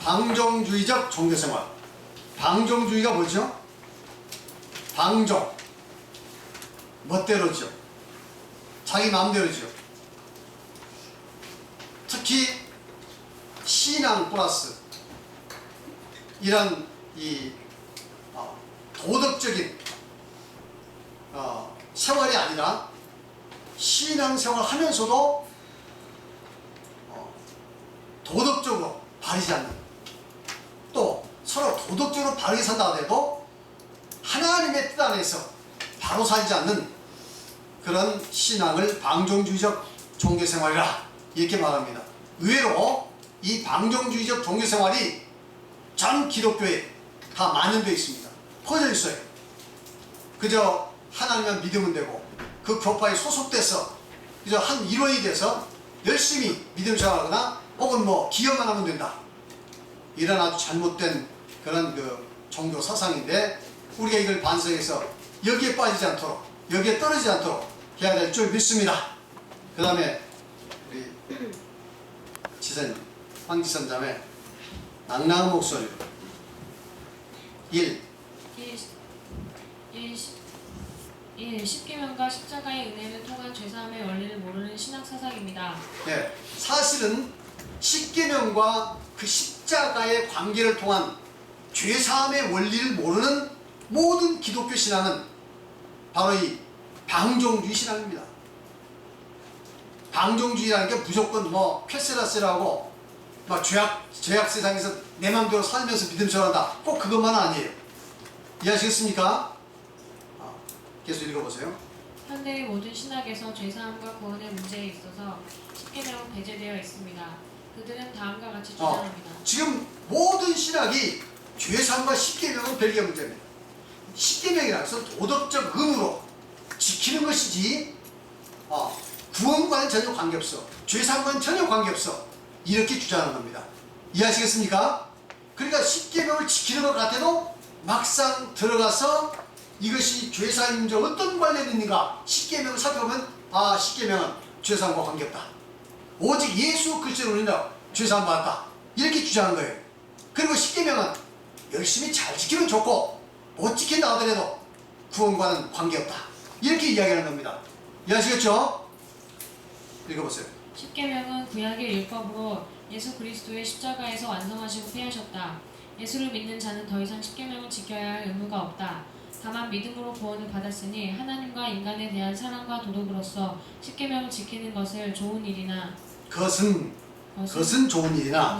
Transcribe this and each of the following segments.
방종주의적 종교생활. 방종주의가 뭐죠? 방종. 멋대로죠. 자기 마음대로죠. 특히 신앙 플러스 이런 이 도덕적인 생활이 아니라 신앙생활 하면서도 도덕적으로 바르지 않는, 또 서로 도덕적으로 바르게 산다 하더라도 하나님의 뜻 안에서 바로 살지 않는 그런 신앙을 방종주의적 종교생활이라 이렇게 말합니다. 의외로 이 방종주의적 종교생활이 전 기독교에 다 만연되어 있습니다. 퍼져 있어요. 그저 하나님만 믿으면 되고 그 교파에 소속돼서 그저 한 일원이 돼서 열심히 믿음 생활하거나 혹은 기여만 하면 된다. 이런 아주 잘못된 그런 그 종교 사상인데, 우리가 이걸 반성해서 여기에 빠지지 않도록, 여기에 떨어지지 않도록 해야 될 줄 믿습니다. 그 다음에 우리 지사님, 황지선자매 낭낭한 목소리로 1. 십계명과 십자가의 은혜를 통한 죄사함의 원리를 모르는 신학사상입니다. 네, 사실은 십계명과 그 십자가의 관계를 통한 죄사함의 원리를 모르는 모든 기독교 신앙은 바로 이 방종주의 신앙입니다. 방종주의라는 게 무조건 쾌세라세라고 죄악 세상에서 내 마음대로 살면서 믿음 전한다, 꼭 그것만은 아니에요. 이해하시겠습니까? 계속 읽어보세요. 현대의 모든 신학에서 죄사함과 구원의 문제에 있어서 십계명은 배제되어 있습니다. 그들은 다음과 같이 주장합니다. 지금 모든 신학이 죄사함과 십계명은 별개의 문제입니다. 십계명이라는 것은 도덕적 의무로 지키는 것이지 구원과는 전혀 관계없어, 죄사함과는 전혀 관계없어, 이렇게 주장하는 겁니다. 이해하시겠습니까? 그러니까 십계명을 지키는 것 같아도 막상 들어가서 이것이 죄사함과 어떤 관련이 있는가 십계명을 살펴보면 십계명은 죄사함과 관계없다, 오직 예수 그리스도로 인하여 죄사함 받았다, 이렇게 주장한 거예요. 그리고 십계명은 열심히 잘 지키면 좋고 못 지킨다 하더라도 구원과는 관계없다, 이렇게 이야기하는 겁니다. 이해하시겠죠? 읽어보세요. 십계명은 구약의 율법으로 예수 그리스도의 십자가에서 완성하시고 폐하셨다. 예수를 믿는 자는 더 이상 십계명을 지켜야 할 의무가 없다. 다만 믿음으로 구원을 받았으니 하나님과 인간에 대한 사랑과 도덕으로서 십계명을 지키는 것을 좋은 일이나 그것은 좋은 일이나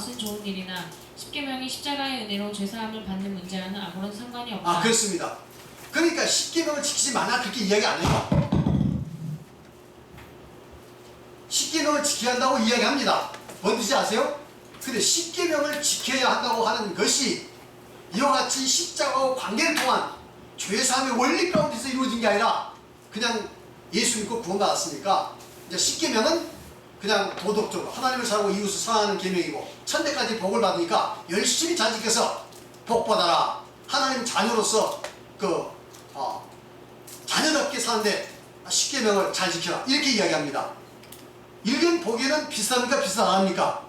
십계명이 십자가의 은혜로 죄사함을 받는 문제와는 아무런 상관이 없다. 그렇습니다. 그러니까 십계명을 지키지 마라 그렇게 이야기 안 해요. 십계명을 지켜야 한다고 이야기합니다. 뭔지 아세요? 근데 십계명을 지켜야 한다고 하는 것이 이와 같이 십자가와 관계를 통한 죄사함의 원리 가운데서 이루어진 게 아니라 그냥 예수 믿고 구원받았으니까 이제 십계명은 그냥 도덕적으로 하나님을 사랑하고 이웃을 사랑하는 계명이고 천대까지 복을 받으니까 열심히 잘 지켜서 복 받아라, 하나님 자녀로서 자녀답게 사는데 십계명을 잘 지켜라, 이렇게 이야기합니다. 일견 보기에는 비슷합니까? 비슷 안 합니까?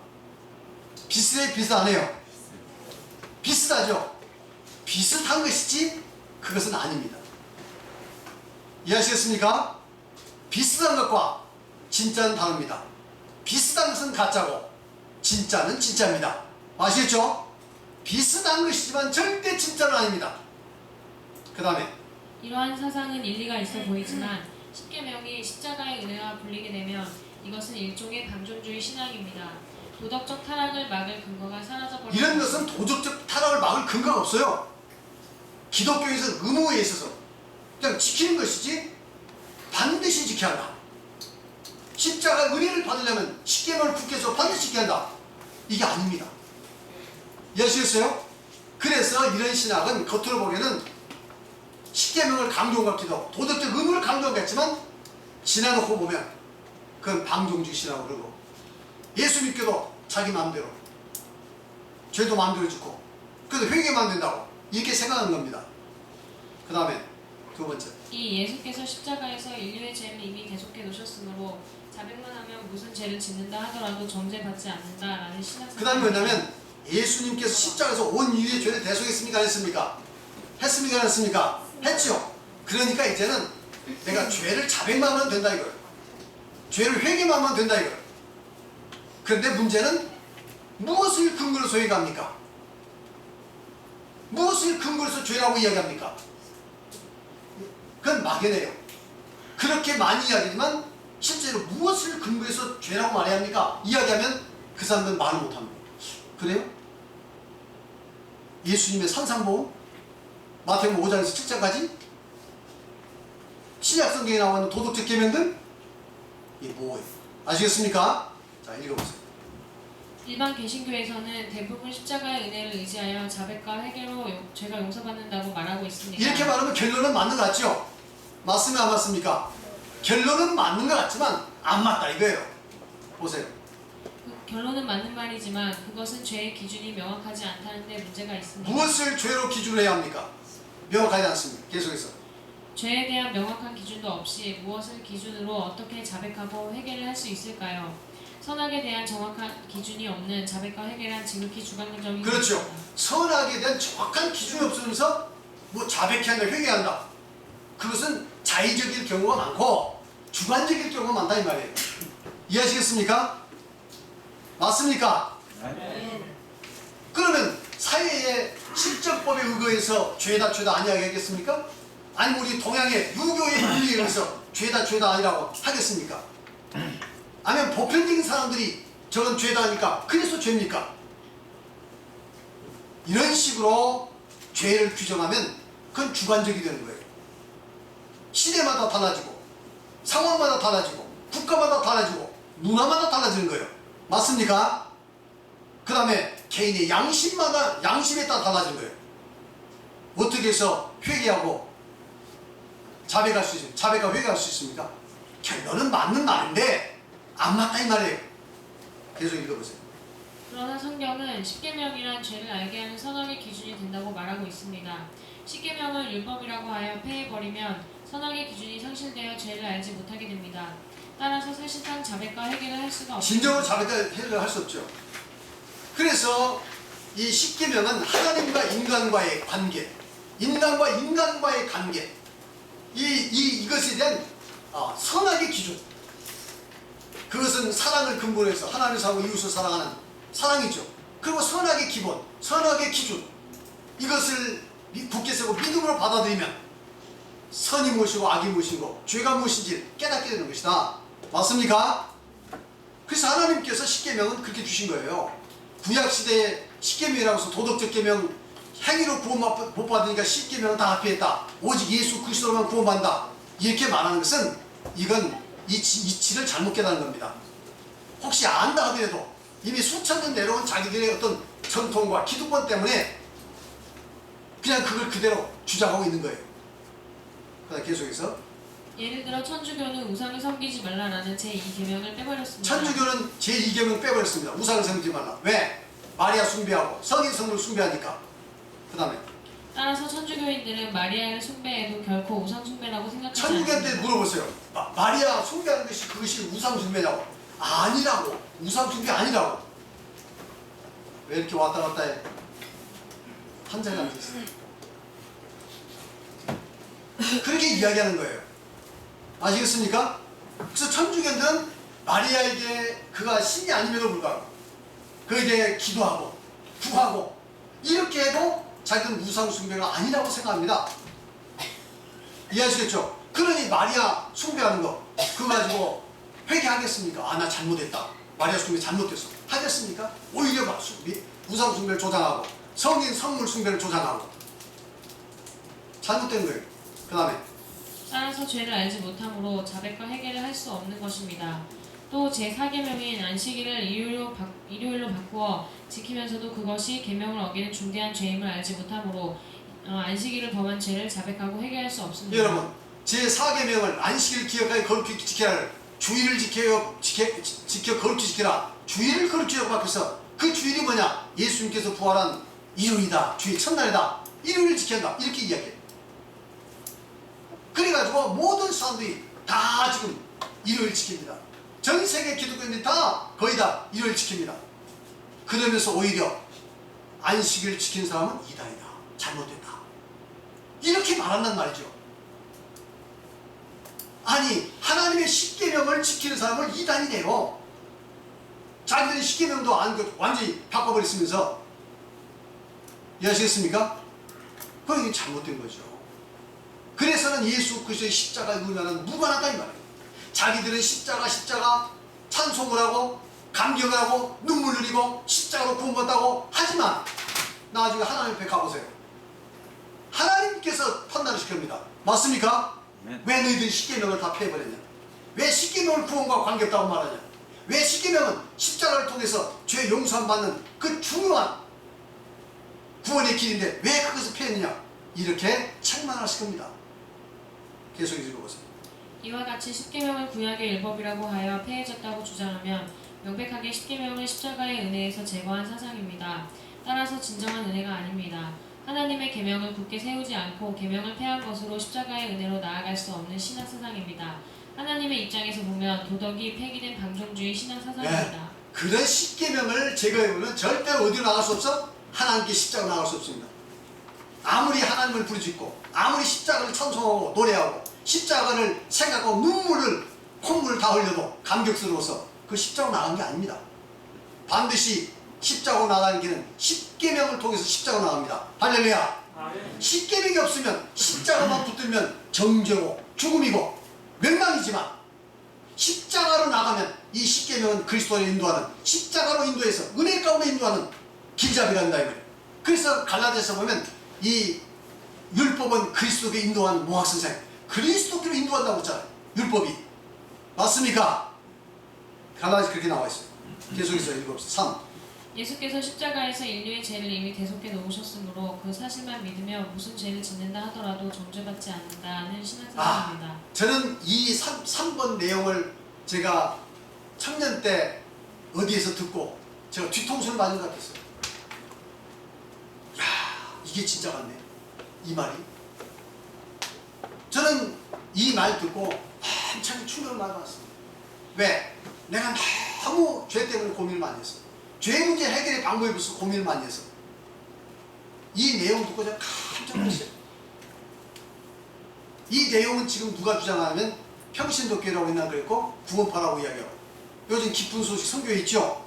비슷해? 비슷 안 해요? 비슷하죠? 비슷한 것이지 그것은 아닙니다. 이해하시겠습니까? 비슷한 것과 진짜는 다릅니다. 비슷한 것은 가짜고 진짜는 진짜입니다. 아시겠죠? 비슷한 것이지만 절대 진짜는 아닙니다. 그 다음에 이러한 사상은 일리가 있어 보이지만 십계명이 십자가의 은혜와 분리게 되면 이것은 일종의 방종주의 신앙입니다. 도덕적 타락을 막을 근거가 사라져버립니다. 이런 것은 도덕적 타락을 막을 근거가 없어요. 기독교에서 의무에 있어서 그냥 지키는 것이지 반드시 지켜야 한다. 십자가 은혜를 받으려면 십계명을 굳게 해서 반드시 지켜야 한다, 이게 아닙니다. 이해하시겠어요? 그래서 이런 신학은 겉으로 보기에는 십계명을 강조한 것 같기도 하고 도덕적 의무를 강조한 것 같지만 지나놓고 보면 그건 방종주의 신학으로 그러고 예수 믿겨도 자기 마음대로 죄도 마음대로 짓고 그래도 회개만 된다고 이렇게 생각하는 겁니다. 그 다음에 두 번째, 이 예수께서 십자가에서 인류의 죄를 이미 대속해 놓으셨으므로 자백만 하면 무슨 죄를 짓는다 하더라도 정죄받지 않는다라는 신학사상. 그 다음에 뭐냐면 예수님께서 십자가에서 온 인류의 죄를 대속했습니까? 안 했습니까? 했습니까? 안 했습니까? 했죠. 그러니까 이제는 내가 죄를 자백만 하면 된다 이거예요. 죄를 회개만 하면 된다 이거예요. 그런데 문제는 무엇을 근거로 소행합니까? 무엇을 근거로 해서 죄라고 이야기합니까? 그건 막연해요. 그렇게 많이 이야기지만 실제로 무엇을 근거해서 죄라고 말해야 합니까? 이야기하면 그 사람들은 말을 못합니다. 그래요? 예수님의 산상보험, 마태복음 5장에서 7장까지 신약성경에 나오는 도덕적 계명들, 이게 뭐예요? 아시겠습니까? 자, 읽어보세요. 일반 개신교에서는 대부분 십자가의 은혜를 의지하여 자백과 회개로 죄가 용서받는다고 말하고 있습니다. 이렇게 말하면 결론은 맞는 것 같죠? 맞습니까? 안 맞습니까? 결론은 맞는 것 같지만 안 맞다 이거예요. 보세요. 결론은 맞는 말이지만 그것은 죄의 기준이 명확하지 않다는 데 문제가 있습니다. 무엇을 죄로 기준으로 해야 합니까? 명확하지 않습니다. 계속해서. 죄에 대한 명확한 기준도 없이 무엇을 기준으로 어떻게 자백하고 회개를 할 수 있을까요? 선악에 대한 정확한 기준이 없는 자백과 회개란 지극히 주관적인 그렇죠. 것입니다. 선악에 대한 정확한 기준이 없으면서 뭐 자백한다, 회개한다. 그것은 자의적일 경우가 많고 주관적일 경우가 많다 이 말이에요. 이해하시겠습니까? 맞습니까? 그러면 사회의 실정법에 의거해서 죄다 아니하겠습니까? 아니면 우리 동양의 유교의 윤리에 의해서 죄다 아니라고 하겠습니까? 아니면 보편적인 사람들이 저건 죄다 하니까 그래서 죄입니까? 이런 식으로 죄를 규정하면 그건 주관적이 되는 거예요. 시대마다 달라지고 상황마다 달라지고 국가마다 달라지고 문화마다 달라지는 거예요. 맞습니까? 그 다음에 개인의 양심에 따라 달라지는 거예요. 어떻게 해서 회개하고 자백할 수 있습니까? 자백과 회개할 수 있습니까? 결론은 맞는 말인데 안 맞다 이 말이에요. 계속 읽어보세요. 그러나 성경은 십계명이란 죄를 알게 하는 선악의 기준이 된다고 말하고 있습니다. 십계명을 율법이라고 하여 폐해버리면 선악의 기준이 상실되어 죄를 알지 못하게 됩니다. 따라서 사실상 자백과 회개를 할 수가 없습니다. 진정으로 자백과 회개를 할 수 없죠. 그래서 이 십계명은 하나님과 인간과의 관계, 인간과 인간과의 관계, 이것에 대한 선악의 기준. 그것은 사랑을 근거로 해서 하나님을 사랑하고 이웃을 사랑하는 사랑이죠. 그리고 선악의 기본, 선악의 기준, 이것을 굳게 세고 믿음으로 받아들이면 선이 무엇이고 악이 무엇이고 죄가 무엇인지 깨닫게 되는 것이다. 맞습니까? 그래서 하나님께서 십계명은 그렇게 주신 거예요. 구약시대에 십계명이라고 해서 도덕적 계명, 행위로 구원 못 받으니까 십계명은 다 합의했다. 오직 예수 그리스도로만 구원받는다. 이렇게 말하는 것은 이건 이치를 잘못 깨닫는 겁니다. 혹시 안다 하더라도 이미 수천 년 내려온 자기들의 어떤 전통과 기득권 때문에 그냥 그걸 그대로 주장하고 있는 거예요. 그다음 계속해서 예를 들어 천주교는 우상을 섬기지 말라라는 제2계명을 빼버렸습니다. 천주교는 제2계명 빼버렸습니다. 우상을 섬기지 말라. 왜? 마리아 숭배하고 성인 성물 숭배하니까. 그 다음에 따라서 천주교인들은 마리아를 숭배해도 결코 우상 숭배라고 생각하지 천주교한테 않습니다. 물어보세요. 마리아 숭배하는 것이 그것이 우상 숭배냐고. 아니라고. 우상 숭배 아니라고. 왜 이렇게 왔다 갔다 해? 한 자리 앉아있어요. 그렇게 이야기하는 거예요. 아시겠습니까? 그래서 천주교들은 마리아에게 그가 신이 아님에도 불구하고 그에 대해 기도하고 구하고 이렇게 해도 자기는 우상 숭배가 아니라고 생각합니다. 이해하시겠죠? 그러니 마리아 숭배하는 거 그거 가지고 회개하겠습니까? 아, 나 잘못했다. 마리아 숭배 잘못됐어. 하겠습니까? 오히려 막 우상 숭배를 조장하고 성인 성물 숭배를 조장하고 잘못된 거예요. 그 다음에 따라서 죄를 알지 못함으로 자백과 회개를 할 수 없는 것입니다. 또 제4계명인 안식일을 일요일로 바꾸어 지키면서도 그것이 계명을 어기는 중대한 죄임을 알지 못함으로 안식일을 범한 죄를 자백하고 회개할 수 없습니다. 여러분 제4계명을 안식일 기억하여 거룩히 지키라. 주일을 지켜 거룩히 지키라. 주일을 거룩히 지키라고 바뀌어서 그 주일이 뭐냐? 예수님께서 부활한 일요일이다. 주일 첫날이다. 일요일을 지킨다. 이렇게 이야기해요. 그래가지고 모든 사람들이 다 지금 일요일 지킵니다. 전 세계 기독교인들이 다 거의 다 일요일 지킵니다. 그러면서 오히려 안식일을 지킨 사람은 이단이다. 잘못됐다. 이렇게 말한단 말이죠. 아니 하나님의 십계명을 지키는 사람을 이단이래요. 자기들이 십계명도 안 완전히 바꿔버렸으면서. 이해하시겠습니까? 그게 잘못된 거죠. 그래서는 예수 그리스도의 십자가의 은혜는 무관하다 이 말이에요. 자기들은 십자가 찬송을 하고 감격을 하고 눈물 흘리고 십자가로 구원받다고 하지만 나중에 하나님 앞에 가보세요. 하나님께서 판단을 시킵니다. 맞습니까? 네. 왜 너희들이 십계명을 다 폐해버렸냐? 왜 십계명을 구원과 관계없다고 말하냐? 왜 십계명은 십자가를 통해서 죄 용서함 받는 그 중요한 구원의 길인데 왜 그것을 폐했느냐? 이렇게 책망하실 겁니다. 계속 읽어보세요. 이와 같이 십계명을 구약의 율법이라고 하여 폐해졌다고 주장하면 명백하게 십계명은 십자가의 은혜에서 제거한 사상입니다. 따라서 진정한 은혜가 아닙니다. 하나님의 계명을 굳게 세우지 않고 계명을 폐한 것으로 십자가의 은혜로 나아갈 수 없는 신앙 사상입니다. 하나님의 입장에서 보면 도덕이 폐기된 방종주의 신앙 사상입니다. 그런 십계명을 제거해보면 절대로 어디로 나갈 수 없어? 하나님께 십자가로 나갈 수 없습니다. 아무리 하나님을 부르짖고 아무리 십자가를 찬송하고 노래하고 십자가를 생각하고 콧물을 다 흘려도 감격스러워서 그 십자가로 나간 게 아닙니다. 반드시 십자가로 나가는 길은 십계명을 통해서 십자가로 나갑니다. 할렐루야. 십계명이 없으면 십자가만 붙들면 정죄고 죽음이고 멸망이지만 십자가로 나가면 이 십계명은 그리스도를 인도하는 십자가로 인도해서 은혜 가운데 인도하는 길잡이란다 이 말이에요. 그래서 갈라디아서 보면 이 율법은 그리스도께 인도하는 모학선생, 그리스도께로 인도한다고 했잖아요. 율법이. 맞습니까? 갈라디아서 그렇게 나와 있어요. 계속해서 읽어봅시다. 3. 예수께서 십자가에서 인류의 죄를 이미 대속해 놓으셨으므로 그 사실만 믿으며 무슨 죄를 짓는다 하더라도 정죄받지 않는다는 신앙사상입니다. 저는 이 3번 내용을 제가 청년 때 어디에서 듣고 제가 뒤통수를 맞은 것 같았어요. 야, 이게 진짜 같네. 이 말이. 저는 이 말 듣고 한참 충격을 많이 받았습니다. 왜? 내가 너무 죄 때문에 고민을 많이 했어. 죄 문제 해결의 방법에 벌써 고민을 많이 했어. 이 내용 듣고 제가 깜짝 놀랐어요. 이 내용은 지금 누가 주장하냐면 평신도교라고 옛날에 그랬고 구원파라고 이야기하고 요즘 기쁜 소식 선교에 있죠?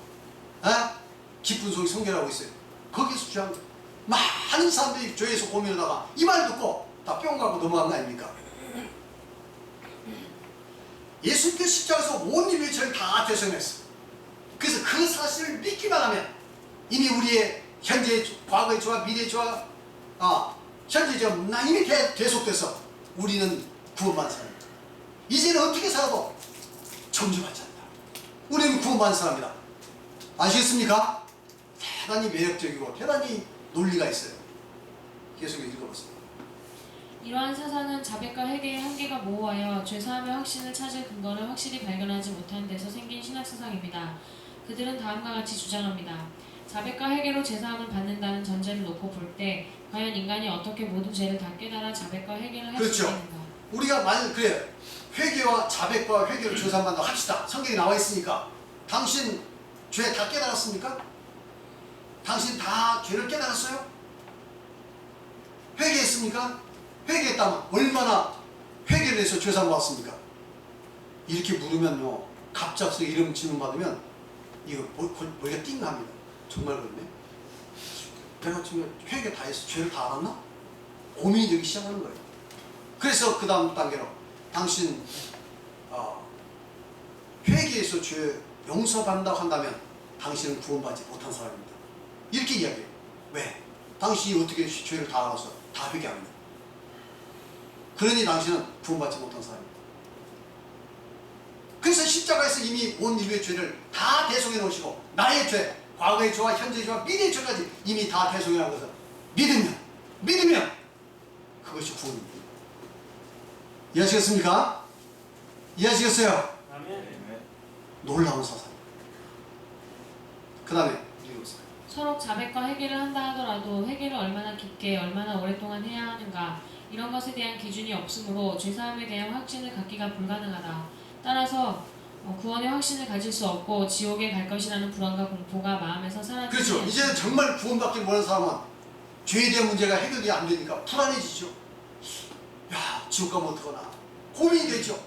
기쁜 소식 선교라고 있어요. 거기서 주장합니다. 많은 사람들이 죄에서 고민하다가 이 말 듣고 다 뿅 가고 넘어간 거 아닙니까? 예수님께서 십자가에서 온 인류의 죄를 다 대속했어. 그래서 그 사실을 믿기만 하면 이미 우리의 현재, 과거의 죄와 미래의 죄와 현재 죄가 이미 대속돼서 우리는 구원받은 사람입니다. 이제는 어떻게 살아도 정죄받지 않는다. 우리는 구원받은 사람이다. 아시겠습니까? 대단히 매력적이고 대단히 논리가 있어요. 계속 읽어보세요. 이러한 사상은 자백과 회개의 한계가 모호하여 죄사함의 확신을 찾을 근거를 확실히 발견하지 못한 데서 생긴 신학사상입니다. 그들은 다음과 같이 주장합니다. 자백과 회개로 죄사함을 받는다는 전제를 놓고 볼 때 과연 인간이 어떻게 모든 죄를 다 깨달아 자백과 회개를 할 수 있는가? 우리가 만약 그래 회개와 자백과 회개로 죄사함 받는다 합시다. 성경에 나와 있으니까 당신 죄 다 깨달았습니까? 당신 다 죄를 깨달았어요? 회개했습니까? 회개했다면 얼마나 회개를 해서 죄사함 받았습니까? 이렇게 물으면요 갑작스레 이름 질문 받으면 이거 머리가 띵합니다. 정말 그렇네. 내가 정말 회개 다 했어. 죄를 다 알았나? 고민이 되기 시작하는 거예요. 그래서 그 다음 단계로 당신 회개해서 죄 용서받는다고 한다면 당신은 구원받지 못한 사람입니다. 이렇게 이야기해요. 왜? 당신이 어떻게 죄를 다 알아서 다 회개하느냐? 그러니 당신은 구원받지 못한 사람입니다. 그래서 십자가에서 이미 온 인류의 죄를 다 대속해 놓으시고 나의 죄, 과거의 죄와 현재의 죄와 미래의 죄까지 이미 다 대속해 놓은 것을 믿으면 그것이 구원입니다. 이해하시겠습니까? 이해하시겠어요? 놀라운 사상. 그 다음에 서로 자백과 회개를 한다 하더라도 회개를 얼마나 깊게 얼마나 오랫동안 해야 하는가 이런 것에 대한 기준이 없으므로 죄사함에 대한 확신을 갖기가 불가능하다. 따라서 구원의 확신을 가질 수 없고 지옥에 갈 것이라는 불안과 공포가 마음에서 사라지지 그렇죠. 않는다. 이제는 정말 구원받기 원하는 사람은 죄에 대한 문제가 해결이 안 되니까 불안해지죠. 야, 지옥 가면 어떡하나 고민이 되죠.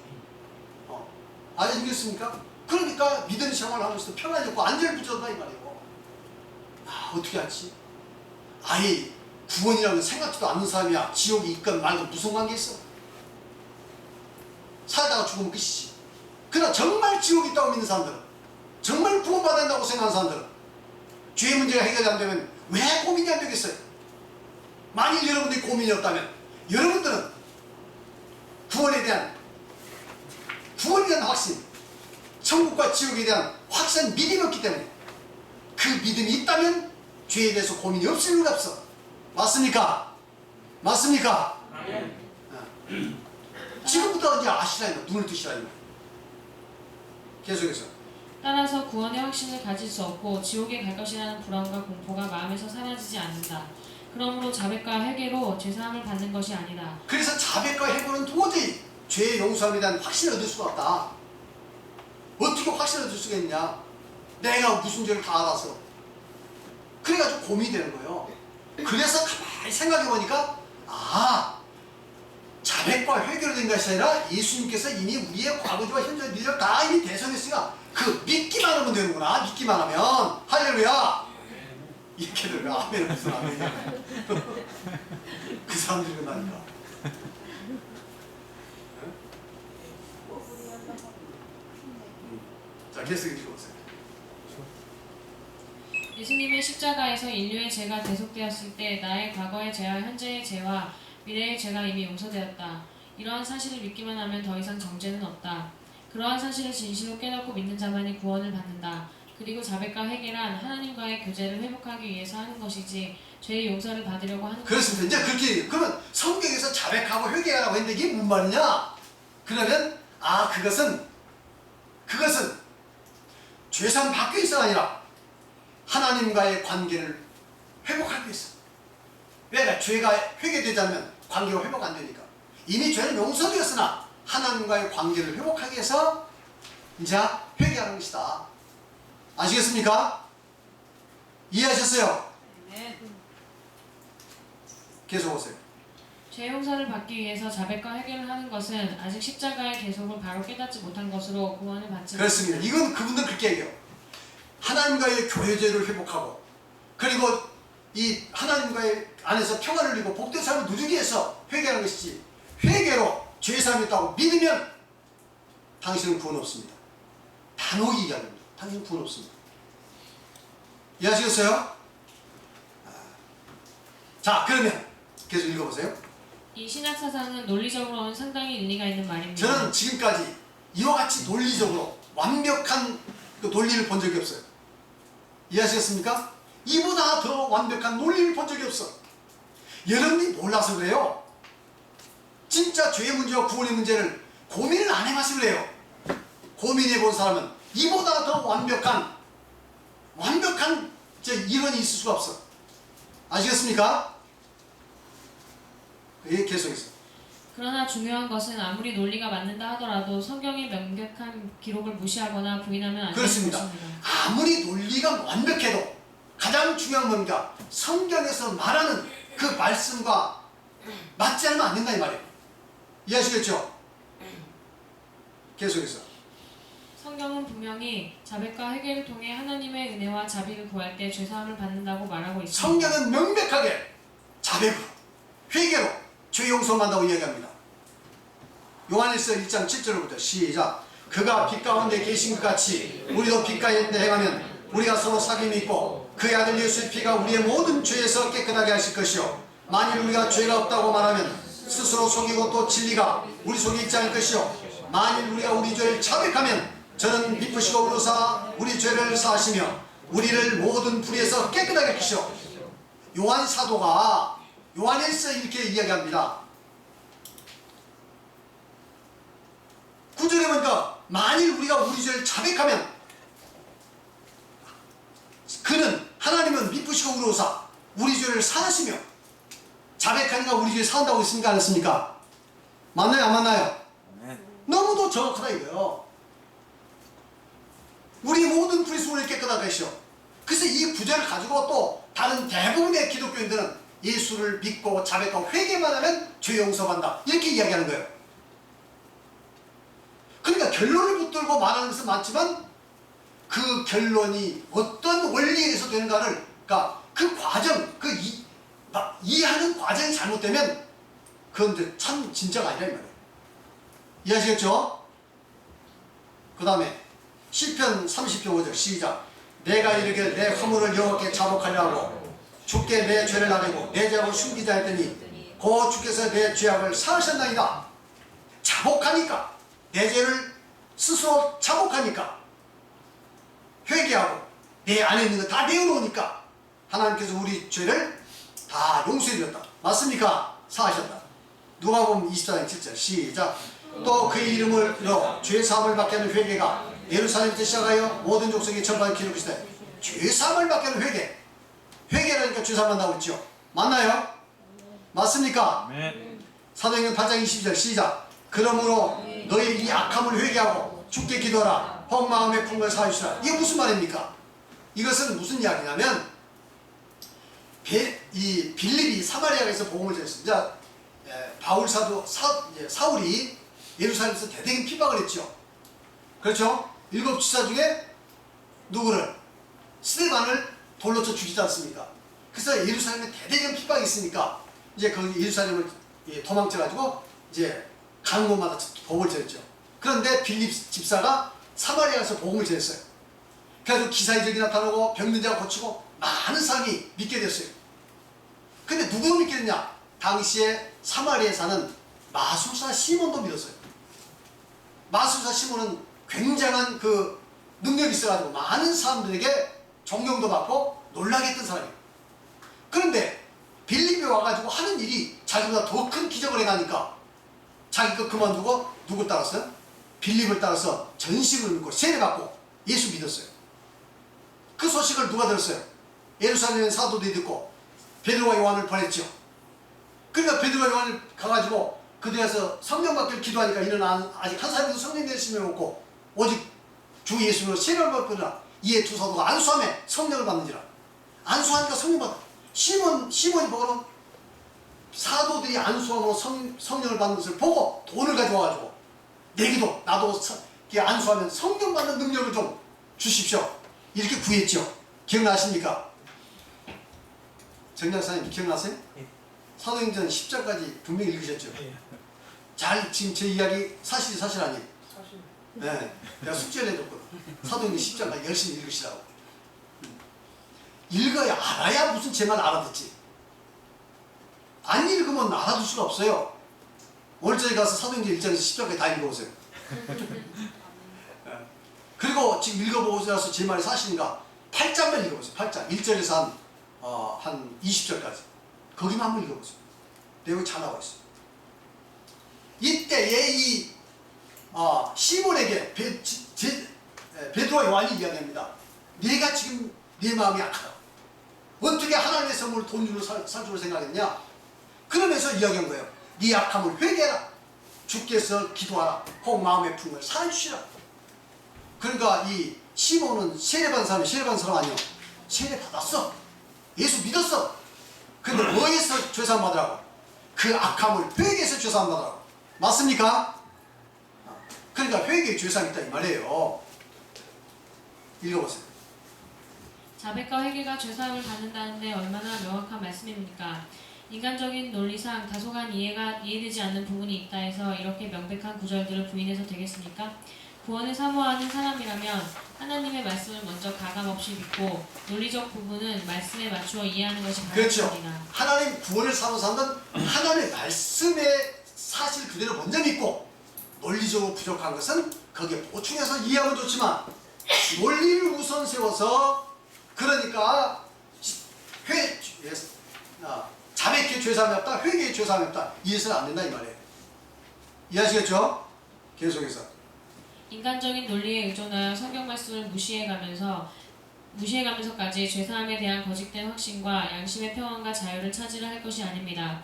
아시겠습니까? 그러니까 믿음의 생활을 하면서 평안이 없고 안전을 붙였다 이 말이에요. 아, 어떻게 하지? 아예 구원이라는 생각지도 않는 사람이야. 지옥이 있건 말건 무슨 관계 있어? 살다가 죽으면 끝이지. 그러나 정말 지옥이 있다고 믿는 사람들은, 정말 구원받아야 한다고 생각하는 사람들은 죄의 문제가 해결이 안 되면 왜 고민이 안 되겠어요? 만일 여러분들이 고민이 없다면 여러분들은 구원에 대한 확신, 천국과 지옥에 대한 확실한 믿음이 없기 때문에, 그 믿음이 있다면 죄에 대해서 고민이 없을 이유가 없어. 맞습니까? 맞습니까? 지금부터 이제 아시라니까, 눈을 뜨시라니까. 계속해서. 따라서 구원의 확신을 가질 수 없고 지옥에 갈 것이라는 불안과 공포가 마음에서 사라지지 않는다. 그러므로 자백과 회개로 죄사함을 받는 것이 아니다. 그래서 자백과 회개는 도저히 죄의 용서함에 대한 확신을 얻을 수가 없다. 어떻게 확신을 얻을 수가 있냐? 내가 무슨 죄를 다 알아서. 그래가지고 고민이 되는 거예요. 그래서 가만히 생각해보니까, 아, 자백과 회개로 된 것이 아니라 예수님께서 이미 우리의 과거와 현재 미래를 다 이미 대성했으니까 그 믿기만 하면 되는구나. 믿기만 하면. 할렐루야. 이렇게들 왜 아멘은 무슨 아멘이야. 그 사람들이 그러니까. 자, 계속 읽어보세요. 예수님의 십자가에서 인류의 죄가 대속되었을 때 나의 과거의 죄와 현재의 죄와 미래의 죄가 이미 용서되었다. 이러한 사실을 믿기만 하면 더 이상 정죄는 없다. 그러한 사실을 진실로 깨닫고 믿는 자만이 구원을 받는다. 그리고 자백과 회개란 하나님과의 교제를 회복하기 위해서 하는 것이지 죄의 용서를 받으려고 하는 그렇습니다. 이제 그렇게 그러면 성경에서 자백하고 회개하라고 했는데 이게 무슨 말이냐? 그러면 아 그것은 죄산 받기 위해서가 아니라 하나님과의 관계를 회복하기 위해서. 왜? 죄가 회개되지 않으면 관계가 회복 안 되니까. 이미 죄는 용서되었으나 하나님과의 관계를 회복하기 위해서 이제 회개하는 것이다. 아시겠습니까? 이해하셨어요? 네. 계속 오세요. 죄 용서를 받기 위해서 자백과 회개를 하는 것은 아직 십자가의 계속을 바로 깨닫지 못한 것으로 구원을 받지 그렇습니다. 이건 그분들 그렇게 얘기해요. 하나님과의 교제를 회복하고 그리고 이 하나님과의 안에서 평안을 누리고 복된 삶을 누리기 위해서 회개하는 것이지, 회개로 죄사함이 있다고 믿으면 당신은 구원 없습니다. 단호히 이야기합니다. 당신은 구원 없습니다. 이해하시겠어요? 자, 그러면 계속 읽어보세요. 이 신학 사상은 논리적으로는 상당히 일리가 있는 말입니다. 저는 지금까지 이와 같이 논리적으로 완벽한 그 논리를 본 적이 없어요. 이해하시겠습니까? 이보다 더 완벽한 논리를 본 적이 없어. 여러분이 몰라서 그래요. 진짜 죄의 문제와 구원의 문제를 고민을 안 해봐서 그래요. 고민해 본 사람은 이보다 더 완벽한 이론이 있을 수가 없어. 아시겠습니까? 예, 계속해서. 그러나 중요한 것은 아무리 논리가 맞는다 하더라도 성경의 명백한 기록을 무시하거나 부인하면 안 되는 그렇습니다. 것입니다. 아무리 논리가 완벽해도 가장 중요한 겁니다. 성경에서 말하는 그 말씀과 맞지 않으면 안 된다 이 말이에요. 이해하시겠죠? 계속해서. 성경은 분명히 자백과 회개를 통해 하나님의 은혜와 자비를 구할 때 죄사함을 받는다고 말하고 있습니다. 성경은 명백하게 자백으로, 회개로 죄 용서한다고 이야기합니다. 요한일서 1장 7절부터 시작. 그가 빛 가운데 계신 것 같이 우리도 빛 가운데 행하면 우리가 서로 사귐이 있고 그의 아들 예수의 피가 우리의 모든 죄에서 깨끗하게 하실 것이요 만일 우리가 죄가 없다고 말하면 스스로 속이고 또 진리가 우리 속에 있지 않을 것이요 만일 우리가 우리 죄를 자백하면 저는 미쁘시고 우르사 우리 죄를 사하시며 우리를 모든 불의에서 깨끗하게 하시오. 요한 사도가 요한일서 이렇게 이야기합니다. 9절에 보니까 만일 우리가 우리 죄를 자백하면 그는 하나님은 미쁘시고 의로우사 우리 죄를 사하시며. 자백하니까 우리 죄를 사한다고 했습니까? 안 했습니까? 맞나요? 안 맞나요? 네. 너무도 정확하다 이거예요. 우리 모든 그리스도를 깨끗하게 하시오. 그래서 이 구절을 가지고 또 다른 대부분의 기독교인들은 예수를 믿고 자백하고 회개만 하면 죄 용서받는다 이렇게 이야기하는 거예요. 그러니까 결론을 붙들고 말하는 것은 많지만 그 결론이 어떤 원리에서 되는가를, 그러니까 그 과정, 이해하는 과정이 잘못되면 그건 참 진짜가 아니라 이 말이에요. 이해하시겠죠? 그 다음에 시편 30편 5절 시작. 내가 이르기를 내 허물을 여호와께 자복하려 하고 주께 내 죄를 아뢰고 내 죄악을 숨기자 했더니 고 주께서 내 죄악을 사하셨나이다. 자복하니까, 내 죄를 스스로 자복하니까, 회개하고 내 안에 있는 거 다 내어놓으니까 하나님께서 우리 죄를 다 용서해 주셨다. 맞습니까? 사하셨다. 누가복음 24장 7절 시작. 또 그의 이름을 들어 죄사함을 받게 하는 회개가 예루살렘부터 시작하여 모든 족속이 전반에 기록하시되, 죄사함을 받게 하는 회개. 회개라니까 죄사함만 나오고 있죠. 맞나요? 맞습니까? 네. 사도행전 8장 22절 시작. 그러므로 너희 이 악함을 회개하고 주께 기도하라. 헛 마음의 품을 사하시라. 이게 무슨 말입니까? 이것은 무슨 이야기냐면 이 빌립이 사마리아에서 복음을 전했습니다. 바울 사울이 예루살렘에서 대대적인 핍박을 했죠. 그렇죠? 7 지사 중에 누구를? 스데반을 돌로 쳐 죽이지 않습니까? 그래서 예루살렘에 대대적인 핍박이 있으니까 이제 그 예루살렘을 도망쳐가지고 이제 가는 곳마다 복음을 전했죠. 그런데 빌립 집사가 사마리아에서 복음을 전했어요. 그래가지고 기사이적이 나타나고 병든 자가 고치고 많은 사람이 믿게 됐어요. 근데 누구를 믿게 됐냐? 당시에 사마리아에 사는 마술사 시몬도 믿었어요. 마술사 시몬은 굉장한 그 능력이 있어가지고 많은 사람들에게 존경도 받고 놀라게 했던 사람이에요. 그런데 빌립에 와가지고 하는 일이 자기보다 더 큰 기적을 해가니까 자기가 그만두고 누굴 따랐어요? 빌립을 따라서 전심을 믿고 세례받고 예수 믿었어요. 그 소식을 누가 들었어요? 예루살렘의 사도들이 듣고 베드로와 요한을 보냈죠. 그러니까 베드로와 요한을 가가지고 그들에서 성령 받기를 기도하니까 이는 아직 한 사람도 성령 내심을 없고 오직 주 예수로 세례를 받거나 이에 두 사도가 안수함에 성령을 받는지라. 안수하니까 성령 받아. 시몬이 보고는 사도들이 안수함으로 성령을 받는 것을 보고 돈을 가져와가지고 내기도 나도 안수하면 성령 받는 능력을 좀 주십시오. 이렇게 구했죠. 기억나십니까? 정장사님 기억나세요? 예. 사도행전 10장까지 분명히 읽으셨죠? 예. 잘 지금 제 이야기 사실이 사실 아니에요. 사실. 네, 내가 숙제를 해줬거든. 사도행전 10장까지 열심히 읽으시라고. 읽어야 알아야 무슨 제 말 알아듣지. 안 읽으면 알아둘 수가 없어요. 오늘 저희 가서 사도행전 1장에서 10장까지 다 읽어보세요. 그리고 지금 읽어보고 나서 제 말이 사실인가 8장만 읽어보세요. 8장 1절에서 한 20절까지 거기만 한번 읽어보세요. 내용이 잘 나와 있어요. 이때에 이 시몬에게 베드로와 요한이 이야기합니다. 네가 지금 네 마음이 약하다. 어떻게 하나님의 선물을 돈 주로 살 줄을 생각했냐? 그러면서 이야기한 거예요. 네 약함을 회개해라. 주께서 기도하라. 혹 마음의 품을 살아주시라. 그러니까 이 시몬은 세례받은 사람 아니요. 세례받았어. 예수 믿었어. 근데 뭐에서 죄사함 받으라고? 그 악함을 회개해서 죄사함 받으라고. 맞습니까? 그러니까 회개에 죄사함이 있다 이 말이에요. 읽어보세요. 자백과 회개가 죄사함을 받는다는데 얼마나 명확한 말씀입니까? 인간적인 논리상 다소간 이해되지 않는 부분이 있다 해서 이렇게 명백한 구절들을 부인해서 되겠습니까? 구원을 사모하는 사람이라면 하나님의 말씀을 먼저 가감없이 믿고 논리적 부분은 말씀에 맞추어 이해하는 것이 그렇죠. 바람입니다. 하나님 구원을 사모하는 하나님의 말씀의 사실 그대로 먼저 믿고 논리적으로 부족한 것은 거기에 보충해서 이해하면 좋지만 논리를 우선 세워서 그러니까 자백의 죄사함이 없다, 회개의 죄사함이 없다 이해서는 안 된다 이 말이에요. 이해하시겠죠? 계속해서 인간적인 논리에 의존하여 성경 말씀을 무시해가면서까지 죄사함에 대한 거짓된 확신과 양심의 평안과 자유를 차지를 할 것이 아닙니다.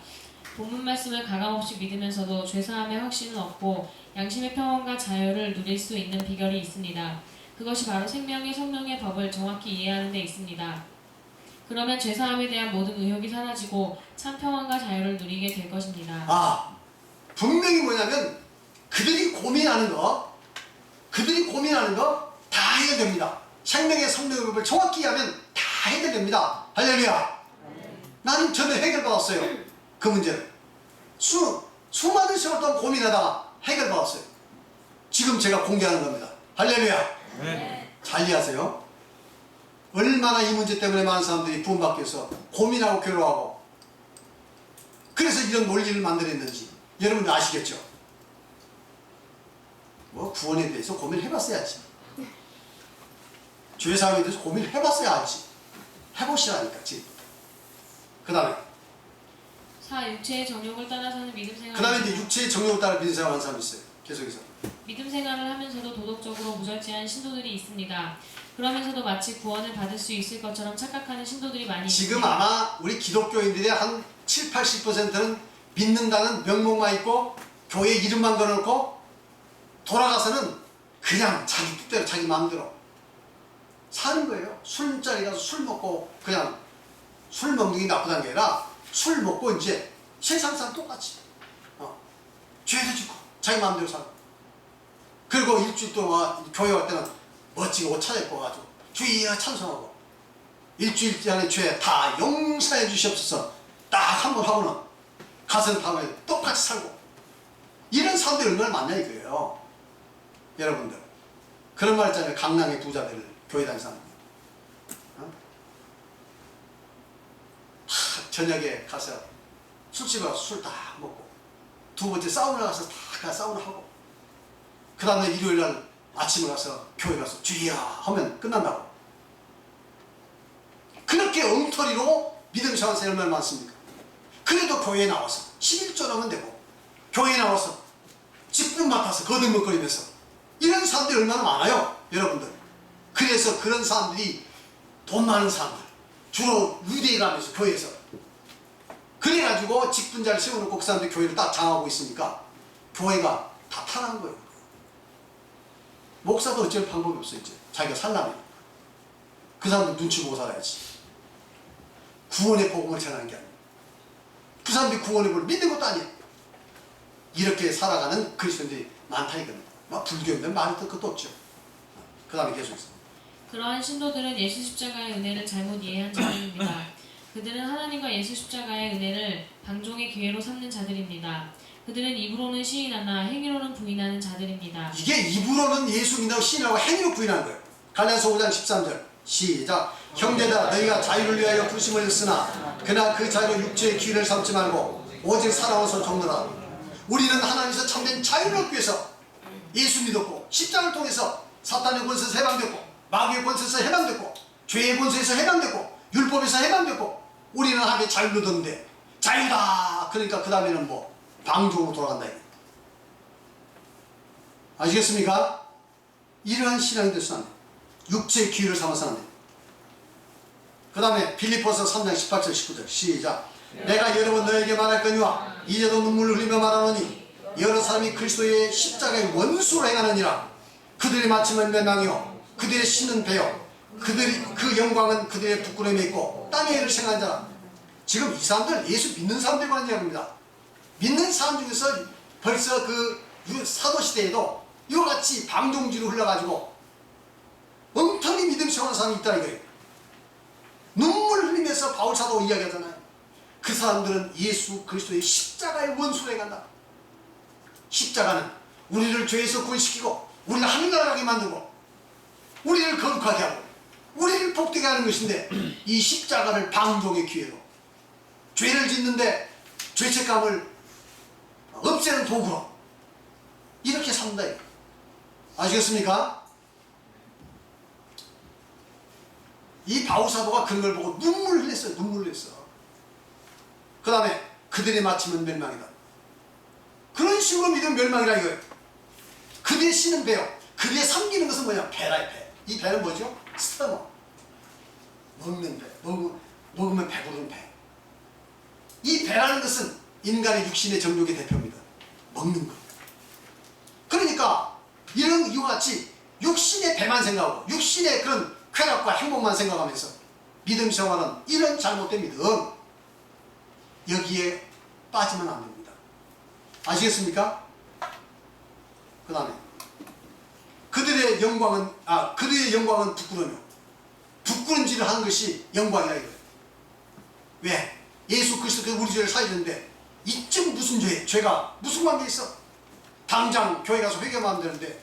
본문 말씀을 가감없이 믿으면서도 죄사함의 확신은 없고 양심의 평안과 자유를 누릴 수 있는 비결이 있습니다. 그것이 바로 생명의 성령의 법을 정확히 이해하는 데 있습니다. 그러면 죄사함에 대한 모든 의혹이 사라지고 참 평안과 자유를 누리게 될 것입니다. 아, 분명히 뭐냐면 그들이 고민하는 거 다 해결됩니다. 생명의 성령의 법을 정확히 이해하면 다 해결됩니다. 할렐루야. 나는 전에 해결받았어요. 그 문제를. 수많은 시간 동안 고민하다가 해결받았어요. 지금 제가 공개하는 겁니다. 할렐루야. 잘 이해하세요. 얼마나 이 문제 때문에 많은 사람들이 구원받기 위해서 고민하고 괴로워하고 그래서 이런 논리를 만들었는지 여러분 아시겠죠? 뭐 구원에 대해서 고민을 해봤어야지. 죄사함에 대해서 고민을 해봤어야 알지. 해보시라니까 지금. 그 다음에 육체의 정욕을 따라 사는 믿음 생활. 그 다음에 이제 육체의 정욕을 따라 믿음 생활하는 사람이 있어요. 계속해서 믿음 생활을 하면서도 도덕적으로 무절제한 신도들이 있습니다. 그러면서도 마치 구원을 받을 수 있을 것처럼 착각하는 신도들이 많이 지금 있습니다. 아마 우리 기독교인들의 한 70-80%는 믿는다는 명목만 있고 교회 이름만 걸어놓고 돌아가서는 그냥 자기 뜻대로 자기 마음대로 사는 거예요. 술자리 가서 술 먹고 그냥 술 먹는 게 나쁘다는 게 아니라 술 먹고 이제 세상 사람 똑같이 죄도 짓고 자기 마음대로 살고 그리고 일주일 동안 교회 갈 때는 멋지게 옷 차려입고 가지고 주여 찬송하고 일주일 전에 죄 다 용서해 주시옵소서 딱 한 번 하고는 가서는 다음에 똑같이 살고 이런 사람들이 얼마나 많냐 이거예요. 여러분들 그런 말 있잖아요. 강남의 부자들 교회 다니는 사람 저녁에 가서 술집에 가서 술 다 먹고 두 번째 사우나 가서 다 사우나 하고 그 다음에 일요일날 아침에 가서 교회 가서 주여 하면 끝난다고. 그렇게 엉터리로 믿음 생활 얼마나 많습니까? 그래도 교회에 나와서 11조 하면 되고 교회에 나와서 직분 맡아서 거들먹거리면서 이런 사람들이 얼마나 많아요 여러분들. 그래서 그런 사람들이 돈 많은 사람들 주로 유대에 가면서 교회에서 그래가지고 직분자를 세워놓고 그 사람들이 교회를 딱 장하고 있으니까 교회가 다 타는 거예요. 목사도 어쩔 방법이 없어. 이제 자기가 살려면 그 사람들 눈치 보고 살아야지. 구원의 복음을 전하는 게 아니야. 그 사람들이 구원의 복음을 믿는 것도 아니야. 이렇게 살아가는 그리스도인들이 많다 이겁니다. 막 불교인들 말할 것도 없죠. 그 다음에 계속해서 그러한 신도들은 예수 십자가의 은혜를 잘못 이해한 자들입니다. 그들은 하나님과 예수 십자가의 은혜를 방종의 기회로 삼는 자들입니다. 그들은 입으로는 시인하나 행위로는 부인하는 자들입니다. 이게 입으로는 예수 믿는다고 시인하고 행위로 부인하는 거예요. 갈라디아서 5장 13절 시작. 형제들아 너희가 자유를 위하여 부르심을 했으나 그러나 그 자유로 육체의 기회를 삼지 말고 오직 사랑으로서 정노라. 우리는 하나님께서 참된 자유를 얻기 위해서 예수 믿었고 십자가를 통해서 사탄의 권세에서 해방됐고 마귀의 권세에서 해방됐고 죄의 권세에서 해방됐고 율법에서 해방됐고 우리는 하나님의 자유를 얻었는데 자유다. 그러니까 그 다음에는 뭐 방종으로 돌아간다. 아시겠습니까? 이러한 신앙이 될수 안 돼. 육체의 기회를 삼아서 안 돼. 그 다음에 빌립보서 3장 18절 19절 시작. 내가 여러 번 너에게 말할거니와 이제도 눈물을 흘리며 말하노니 여러 사람이 그리스도의 십자가의 원수로 행하느니라. 그들의 마침은 멸망이요 그들의 신은 배요 그들이 그 영광은 그들의 부끄러움에 있고 땅의 일을 생각한 자라. 지금 이 사람들 예수 믿는 사람들이 관한 이야기입니다. 믿는 사람 중에서 벌써 그 사도시대에도 이와 같이 방종지로 흘러가지고 엉터리 믿음 생활하는 사람이 있다는 거예요. 눈물 흘리면서 바울사도 이야기하잖아요. 그 사람들은 예수 그리스도의 십자가의 원수로 행한다. 십자가는 우리를 죄에서 구원시키고 우리를 하늘나라 가게 만들고 우리를 거룩하게 하고 우리를 복되게 하는 것인데 이 십자가를 방종의 기회로 죄를 짓는데 죄책감을 없애는 도구로 이렇게 산다. 아시겠습니까? 이 바울사도가 그런 걸 보고 눈물을 흘렸어요. 눈물을 흘렸어. 그 다음에 그들의 마침은 멸망이다. 그런 식으로 믿으면 멸망이라 이거예요. 그들의 신은 배요. 그들의 섬기는 것은 뭐냐? 배라. 배. 이 배는 뭐죠? 스터머. 먹는 배. 먹으면 배부른 배. 이 배라는 것은 인간의 육신의 정욕의 대표입니다. 먹는 것. 그러니까 이와 같이 육신의 육신의 배만 생각하고 육신의 그런 쾌락과 행복만 생각하면서 믿음 생활은 이런 잘못된 믿음, 여기에 빠지면 안 됩니다. 아시겠습니까? 그 다음에 그들의 영광은 부끄러며 부끄럼질을 하는 것이 영광이라 이거예요. 왜? 예수 그리스도께서 우리 죄를 사해주는데 이쯤 무슨 죄가 무슨 관계 있어? 당장 교회 가서 회개하면 되는데,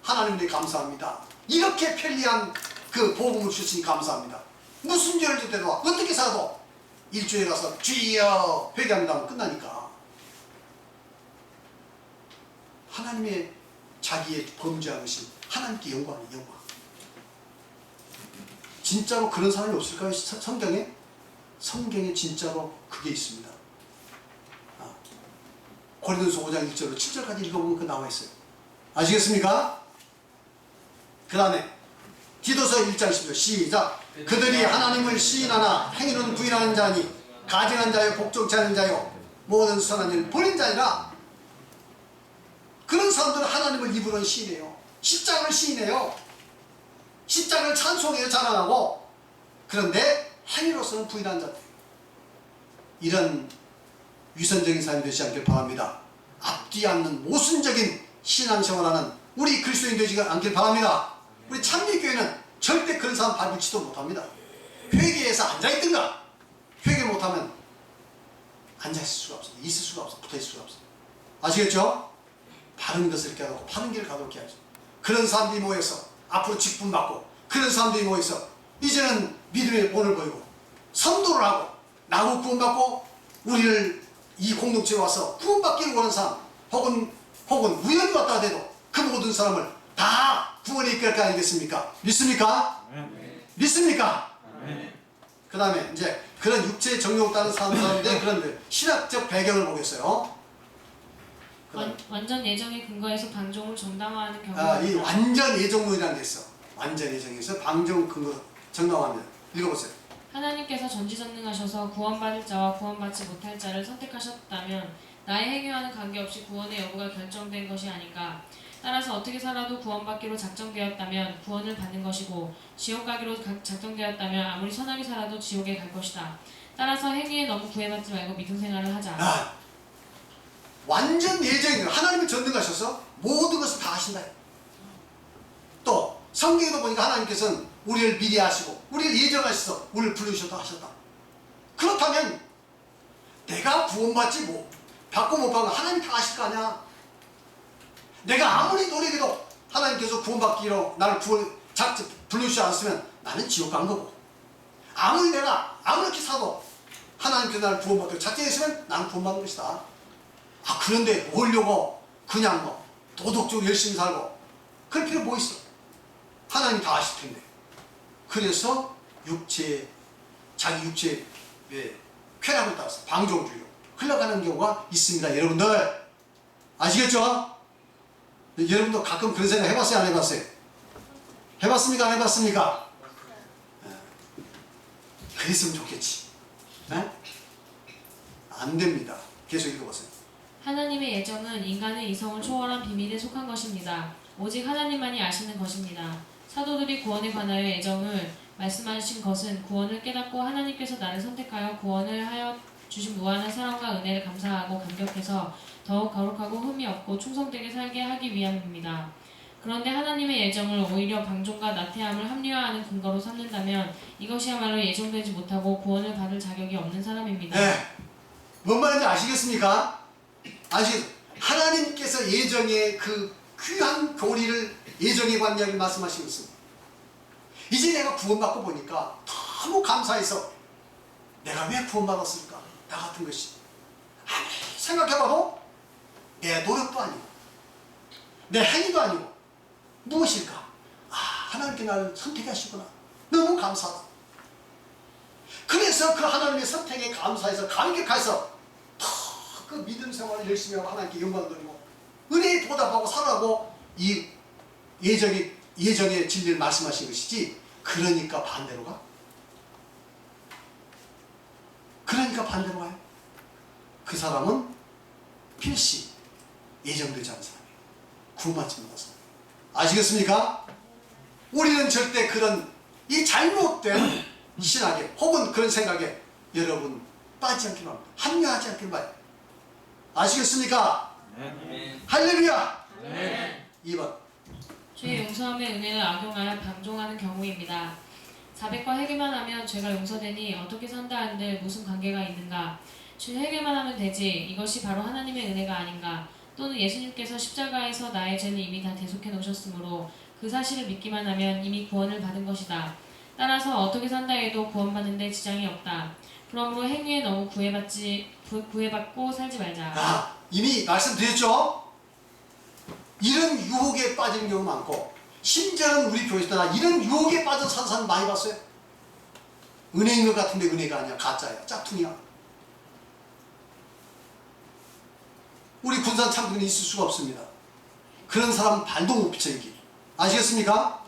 하나님께 감사합니다. 이렇게 편리한 그 복음을 주시니 감사합니다. 무슨 죄를 졌대도 어떻게 살아도 일주일에 가서 주여 회개합니다 하면 끝나니까. 하나님의 자기의 범죄한 것이 하나님께 영광이에요. 영광. 진짜로 그런 사람이 없을까요? 성경에? 성경에 진짜로 그게 있습니다. 고린도서 5장 1절로 7절까지 읽어보면 그 나와 있어요. 아시겠습니까? 그 다음에 디도서 1장 10절 시작. 그들이 하나님을 시인하나 행위는 부인하는 자니 가증한 자요 복종치 않은 자요 모든 선한 일을 버린 자니라. 그런 사람들은 하나님을 입으로는 시인해요. 십자가를 시인해요. 십자가를 찬송해요. 자랑하고. 그런데 행위로서는 부인한 자들. 이런 위선적인 삶이 되지 않길 바랍니다. 앞뒤 않는 모순적인 신앙생활하는 우리 그리스도인 되지 않길 바랍니다. 우리 참미교회는 절대 그런 사람 밟을지도 못합니다. 회개해서 앉아있든가, 회개 못하면 앉아있을 수가 없어요. 있을 수가 없어요. 붙어있을 수가 없어요. 아시겠죠? 바른 것을 이렇게 하고 바른 길을 가도록 해야죠. 그런 사람들이 모여서 앞으로 직분받고, 그런 사람들이 모여서 이제는 믿음의 본을 보이고 선도를 하고 나고 구원받고 우리를 이 공동체에 와서 구원받기를 원하는 사람, 혹은 우연히 왔다 해도 그 모든 사람을 다 구원에 이끌 거 아니겠습니까? 믿습니까? 믿습니까? 그 다음에 이제 그런 육체의 정욕을 따른 사람들의 그런 신학적 배경을 보겠어요. 완전 예정의 근거에서 방종을 정당화하는 경우가 이 완전 예정론이라는 게 있어. 완전 예정에서 방종 근거 정당화합니다. 읽어보세요. 하나님께서 전지전능하셔서 구원받을 자와 구원받지 못할 자를 선택하셨다면 나의 행위와는 관계없이 구원의 여부가 결정된 것이 아닌가. 따라서 어떻게 살아도 구원받기로 작정되었다면 구원을 받는 것이고, 지옥 가기로 작정되었다면 아무리 선하게 살아도 지옥에 갈 것이다. 따라서 행위에 너무 구애받지 말고 믿음 생활을 하자. 완전 예정이에요. 하나님은 전능하셔서 모든 것을 다 하신다. 또 성경에도 보니까 하나님께서는 우리를 미리 아시고 우리를 예정하셔서 우리를 부르셔도 하셨다. 그렇다면 내가 구원받지 받고 못 받고 하나님 다 아실 거 아니야. 내가 아무리 노력해도 하나님께서 구원받기로 나를 부르시지 않았으면 나는 지옥 간 거고, 아무리 내가 아무렇게 사도 하나님께서 나를 구원받기로 작정했으면 나는 구원받는 것이다. 그런데 뭐려고 그냥 도덕적으로 열심히 살고 그럴 필요 뭐 있어. 하나님이 다 아실 텐데. 그래서 자기 육체의 쾌락을 따라서 방종주의로 흘러가는 경우가 있습니다. 여러분들 아시겠죠? 여러분도 가끔 그런 생각 해봤어요? 안 해봤어요? 해봤습니까? 안 해봤습니까? 그랬으면 좋겠지. 안 됩니다. 계속 읽어보세요. 하나님의 예정은 인간의 이성을 초월한 비밀에 속한 것입니다. 오직 하나님만이 아시는 것입니다. 사도들이 구원에 관하여 예정을 말씀하신 것은 구원을 깨닫고 하나님께서 나를 선택하여 구원을 하여 주신 무한한 사랑과 은혜를 감사하고 감격해서 더욱 거룩하고 흠이 없고 충성되게 살게 하기 위함입니다. 그런데 하나님의 예정을 오히려 방종과 나태함을 합리화하는 근거로 삼는다면 이것이야말로 예정되지 못하고 구원을 받을 자격이 없는 사람입니다. 뭔 말인지 아시겠습니까? 하나님께서 예정의 그 귀한 교리를, 예정의 관념을 말씀하시고 있습니다. 이제 내가 구원받고 보니까 너무 감사해서 내가 왜 구원받았을까? 나 같은 것이 아무리 생각해봐도 내 노력도 아니고 내 행위도 아니고 무엇일까? 하나님께 나를 선택하시구나. 너무 감사하다. 그래서 그 하나님의 선택에 감사해서 감격해서 더 그 믿음 생활을 열심히 하고 하나님께 영광 돌리고 은혜에 보답하고 살아가고 이 예정의 진리를 말씀하신 것이지. 그러니까 반대로 가? 그러니까 반대로 가요? 그 사람은 필시 예정되지 않은 사람이에요. 구원받지 못한 사람. 아시겠습니까? 우리는 절대 그런 이 잘못된 신학에 혹은 그런 생각에 여러분 빠지지 않길 바랍니다. 합류하지 않길 바랍니다. 아시겠습니까? 네. 할렐루야! 네. 2번. 주의 용서함의 은혜를 악용하여 방종하는 경우입니다. 자백과 회개만 하면 죄가 용서되니 어떻게 산다 한들 무슨 관계가 있는가? 주 회개만 하면 되지. 이것이 바로 하나님의 은혜가 아닌가? 또는 예수님께서 십자가에서 나의 죄는 이미 다 대속해 놓으셨으므로 그 사실을 믿기만 하면 이미 구원을 받은 것이다. 따라서 어떻게 산다 해도 구원받는데 지장이 없다. 그러므로 행위에 너무 구애받고 살지 말자. 이미 말씀드렸죠? 이런 유혹에 빠지는 경우 많고 심지어는 우리 교회에서 나 이런 유혹에 빠져 산 사람 많이 봤어요. 은혜인 것 같은데 은혜가 아니야. 가짜야. 짝퉁이야. 우리 군산 참군이 있을 수가 없습니다. 그런 사람은 발도 못 비쳐 여기. 아시겠습니까?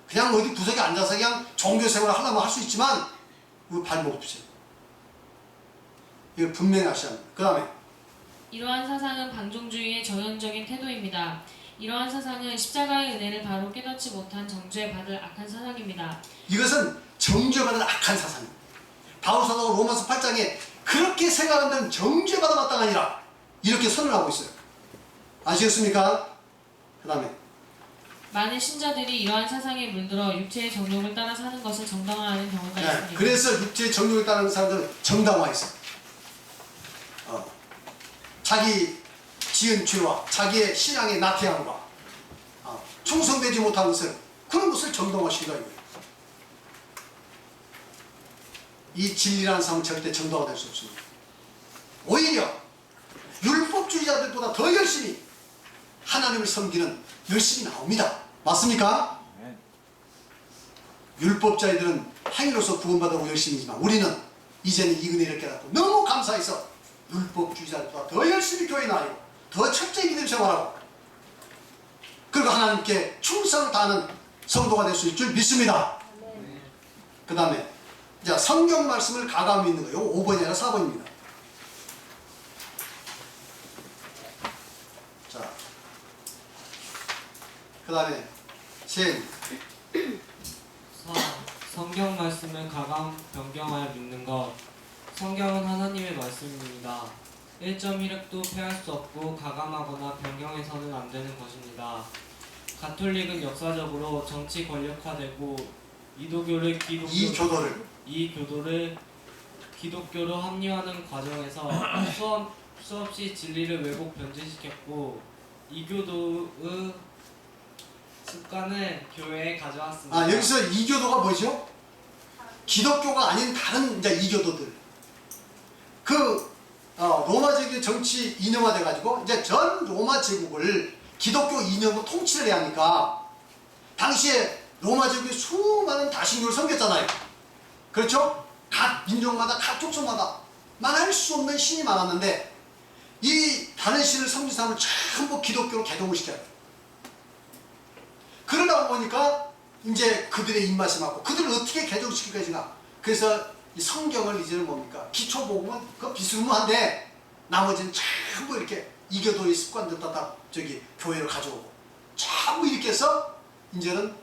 그냥 어디 구석에 앉아서 그냥 종교생활을 하려면 할 수 있지만 발 못 비쳐요. 이걸 분명히 하셔야 합니다. 그 다음에 이러한 사상은 방종주의의 전형적인 태도입니다. 이러한 사상은 십자가의 은혜를 바로 깨닫지 못한 정죄받을 악한 사상입니다. 이것은 정죄받은 악한 사상입니다. 바울 사도가 로마서 8장에 그렇게 생각한다면 정죄받아 마땅하니라 이렇게 선언하고 있어요. 아시겠습니까? 그 다음에 많은 신자들이 이러한 사상에 물들어 육체의 정욕을 따라 사는 것을 정당화하는 경우가 있습니다. 그래서 육체의 정욕에 따르는 사람들은 정당화했어요. 자기 지은 죄와 자기의 신앙의 나태함과 충성되지 못한 것을 그런 것을 정당화시키다 이거예요. 이 진리라는 삶은 절대 정당화될 수 없습니다. 오히려 율법주의자들보다 더 열심히 하나님을 섬기는 열심히 나옵니다. 맞습니까? 네. 율법자들은 행위로서 구원받아고 열심히지만 우리는 이제는 이 은혜를 깨닫고 너무 감사해서 율법주의자들보다 더 열심히 교회 나가고 더 철저히 믿음 생활하고 그리고 하나님께 충성을 다하는 성도가 될 수 있을 줄 믿습니다. 그 다음에 이제 성경 말씀을 가감히 있는 거예요. 5번이 아니라 4번입니다. 자, 그 다음에 성경 말씀을 가감 변경하여 믿는 것. 성경은 하나님의 말씀입니다. 1.1획도 폐할 수 없고 가감하거나 변경해서는 안 되는 것입니다. 가톨릭은 역사적으로 정치 권력화되고 이 교도를 기독교로 합리화하는 과정에서 수없이 진리를 왜곡 변질시켰고 이 교도의 습관을 교회에 가져왔습니다. 여기서 이교도가 뭐죠? 기독교가 아닌 다른 이제 이교도들. 로마 제국의 정치 이념화돼 가지고 이제 전 로마 제국을 기독교 이념으로 통치를 해야 하니까 당시에 로마 제국의 수많은 다신교를 섬겼잖아요. 그렇죠? 각 민족마다 각 족속마다 말할 수 없는 신이 많았는데 이 다른 신을 섬긴 사람을 전부 기독교로 개종을 시켜요. 그러다 보니까 이제 그들의 입맛이 맞고 그들을 어떻게 개종시킬 것인가. 그래서 이 성경을 이제는 뭡니까? 기초복음은 그 비스무한데 나머지는 전부 이렇게 이교도의 습관들 다 저기 교회로 가져오고 전부 이렇게 해서 이제는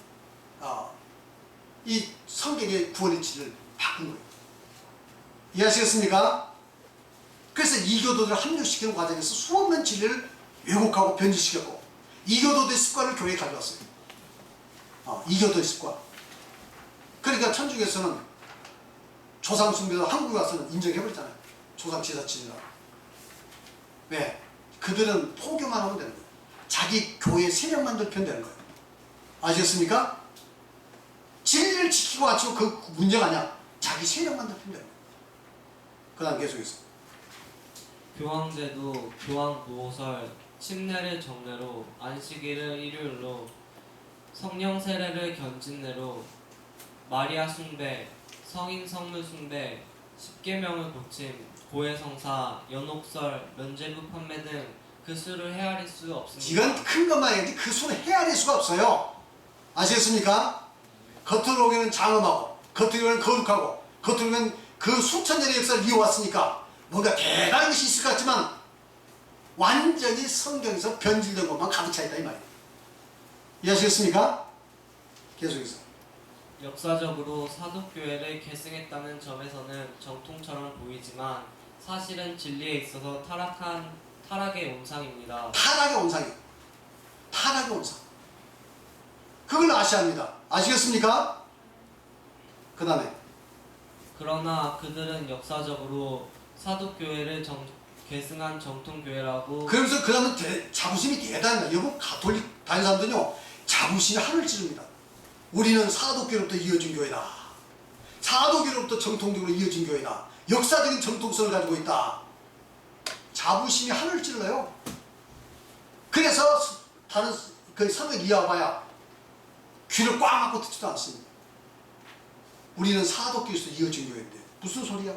이 성경의 구원의 진리를 바꾼 거예요. 이해하시겠습니까? 그래서 이교도들을 합류시키는 과정에서 수없는 진리를 왜곡하고 변질시켰고 이교도들의 습관을 교회에 가져왔어요. 이교도의 습관. 그러니까 천주교에서는 조상 숭배도 한국에 와서는 인정해버리잖아요. 조상 제사 지내라고. 왜? 그들은 포교만 하면 되는 거예요. 자기 교회 세력 만들면 되는 거예요. 아시겠습니까? 진리를 지키고 가지고 그 문제가 아니야. 자기 세력 만들면 되는 거예요. 그 다음 계속해서 교황제도, 교황보호설, 침례를 정례로, 안식일을 일요일로, 성령 세례를 견진례로, 마리아 숭배, 성인 성물 숭배, 십계명을 고침, 고해성사, 연옥설, 면죄부 판매 등 그 수를 헤아릴 수 없습니다. 이건 큰 것만 해야지 그 수는 헤아릴 수가 없어요. 아시겠습니까? 겉으로 보기에는 장엄하고 겉으로는 거룩하고 겉으로는 그 수천 년의 역사를 이어왔으니까 뭔가 대단한 것이 있을 것 같지만 완전히 성경에서 변질된 것만 가득 차 있다 이 말이에요. 이해하시겠습니까? 계속해서. 역사적으로 사도교회를 계승했다는 점에서는 정통처럼 보이지만 사실은 진리에 있어서 타락의 온상입니다. 타락의 온상이에요. 타락의 온상. 그걸 아셔야 합니다. 아시겠습니까? 그 다음에 그러나 그들은 역사적으로 사도교회를 계승한 정통교회라고 그러면서 그 다음은 자부심이 대단합니다. 여러분 가톨릭 다니는 사람들은요 자부심이 하늘 찌릅니다. 우리는 사도교로부터 이어진 교회다. 사도교로부터 정통적으로 이어진 교회다. 역사적인 정통성을 가지고 있다. 자부심이 하늘 찔러요. 그래서 다른 그 성을 이어봐야 귀를 꽉 막고 듣지도 않습니다. 우리는 사도교에서 이어진 교회인데 무슨 소리야?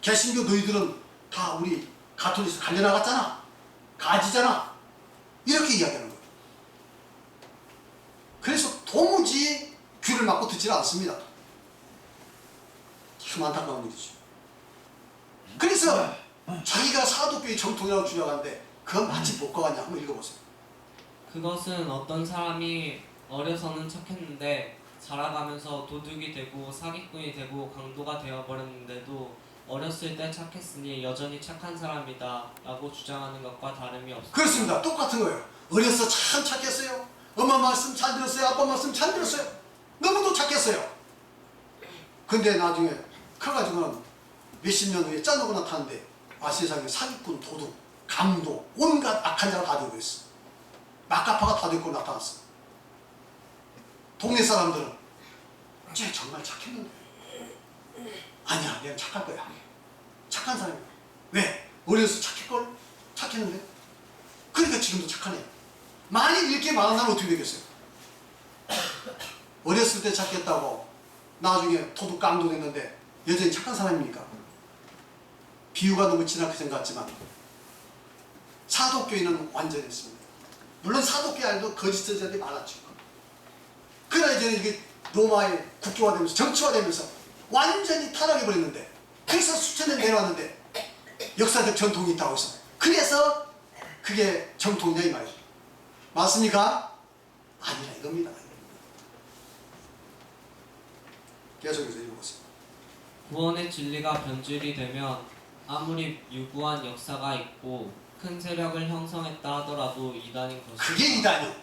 개신교 너희들은 다 우리 가톨릭에서 갈려나갔잖아. 가지잖아. 이렇게 이야기하는 거예요. 그래서 도무지 귀를 막고 듣지 않습니다. 참 안타까운 일이죠. 그래서 자기가 사도교의 정통이라고 주장하는데 그건 마치 못 가겠냐. 한번 읽어보세요. 그것은 어떤 사람이 어려서는 착했는데 자라가면서 도둑이 되고 사기꾼이 되고 강도가 되어버렸는데도 어렸을 때 착했으니 여전히 착한 사람이다 라고 주장하는 것과 다름이 없습니다. 그렇습니다. 똑같은 거예요. 어려서 참 착했어요. 엄마 말씀 잘 들었어요. 아빠 말씀 잘 들었어요. 너무도 착했어요. 근데 나중에 커가지고는 몇십 년 후에 짜놓고 나타났는데 세상에 사기꾼, 도둑, 강도, 온갖 악한 자가 다 되고 있어. 막가파가 다 되고 나타났어. 동네 사람들은 쟤 정말 착했는데 아니야, 얘는 착할 거야. 착한 사람이야. 왜? 어려서 착했걸? 착했는데? 그러니까 지금도 착하네. 만일 이렇게 말한다면 어떻게 되겠어요? 어렸을 때 착했다고 나중에 도둑 깡도 됐는데 여전히 착한 사람입니까? 비유가 너무 지나게 생각했지만 사도교회는 완전히 했습니다. 물론 사도교회 안에도 거짓 선지자들이 많았죠. 그러나 이제는 이게 로마의 국교화되면서 정치화되면서 완전히 타락해버렸는데 그래서 수천 년 내려왔는데 역사적 전통이 있다고 해서 그래서 그게 정통이냐 이 말이죠. 맞습니까? 아니라 이겁니다. 계속해서 읽어보세요. 구원의 진리가 변질이 되면 아무리 유구한 역사가 있고 큰 세력을 형성했다 하더라도 이단인 것입니다. 그게 이단이요.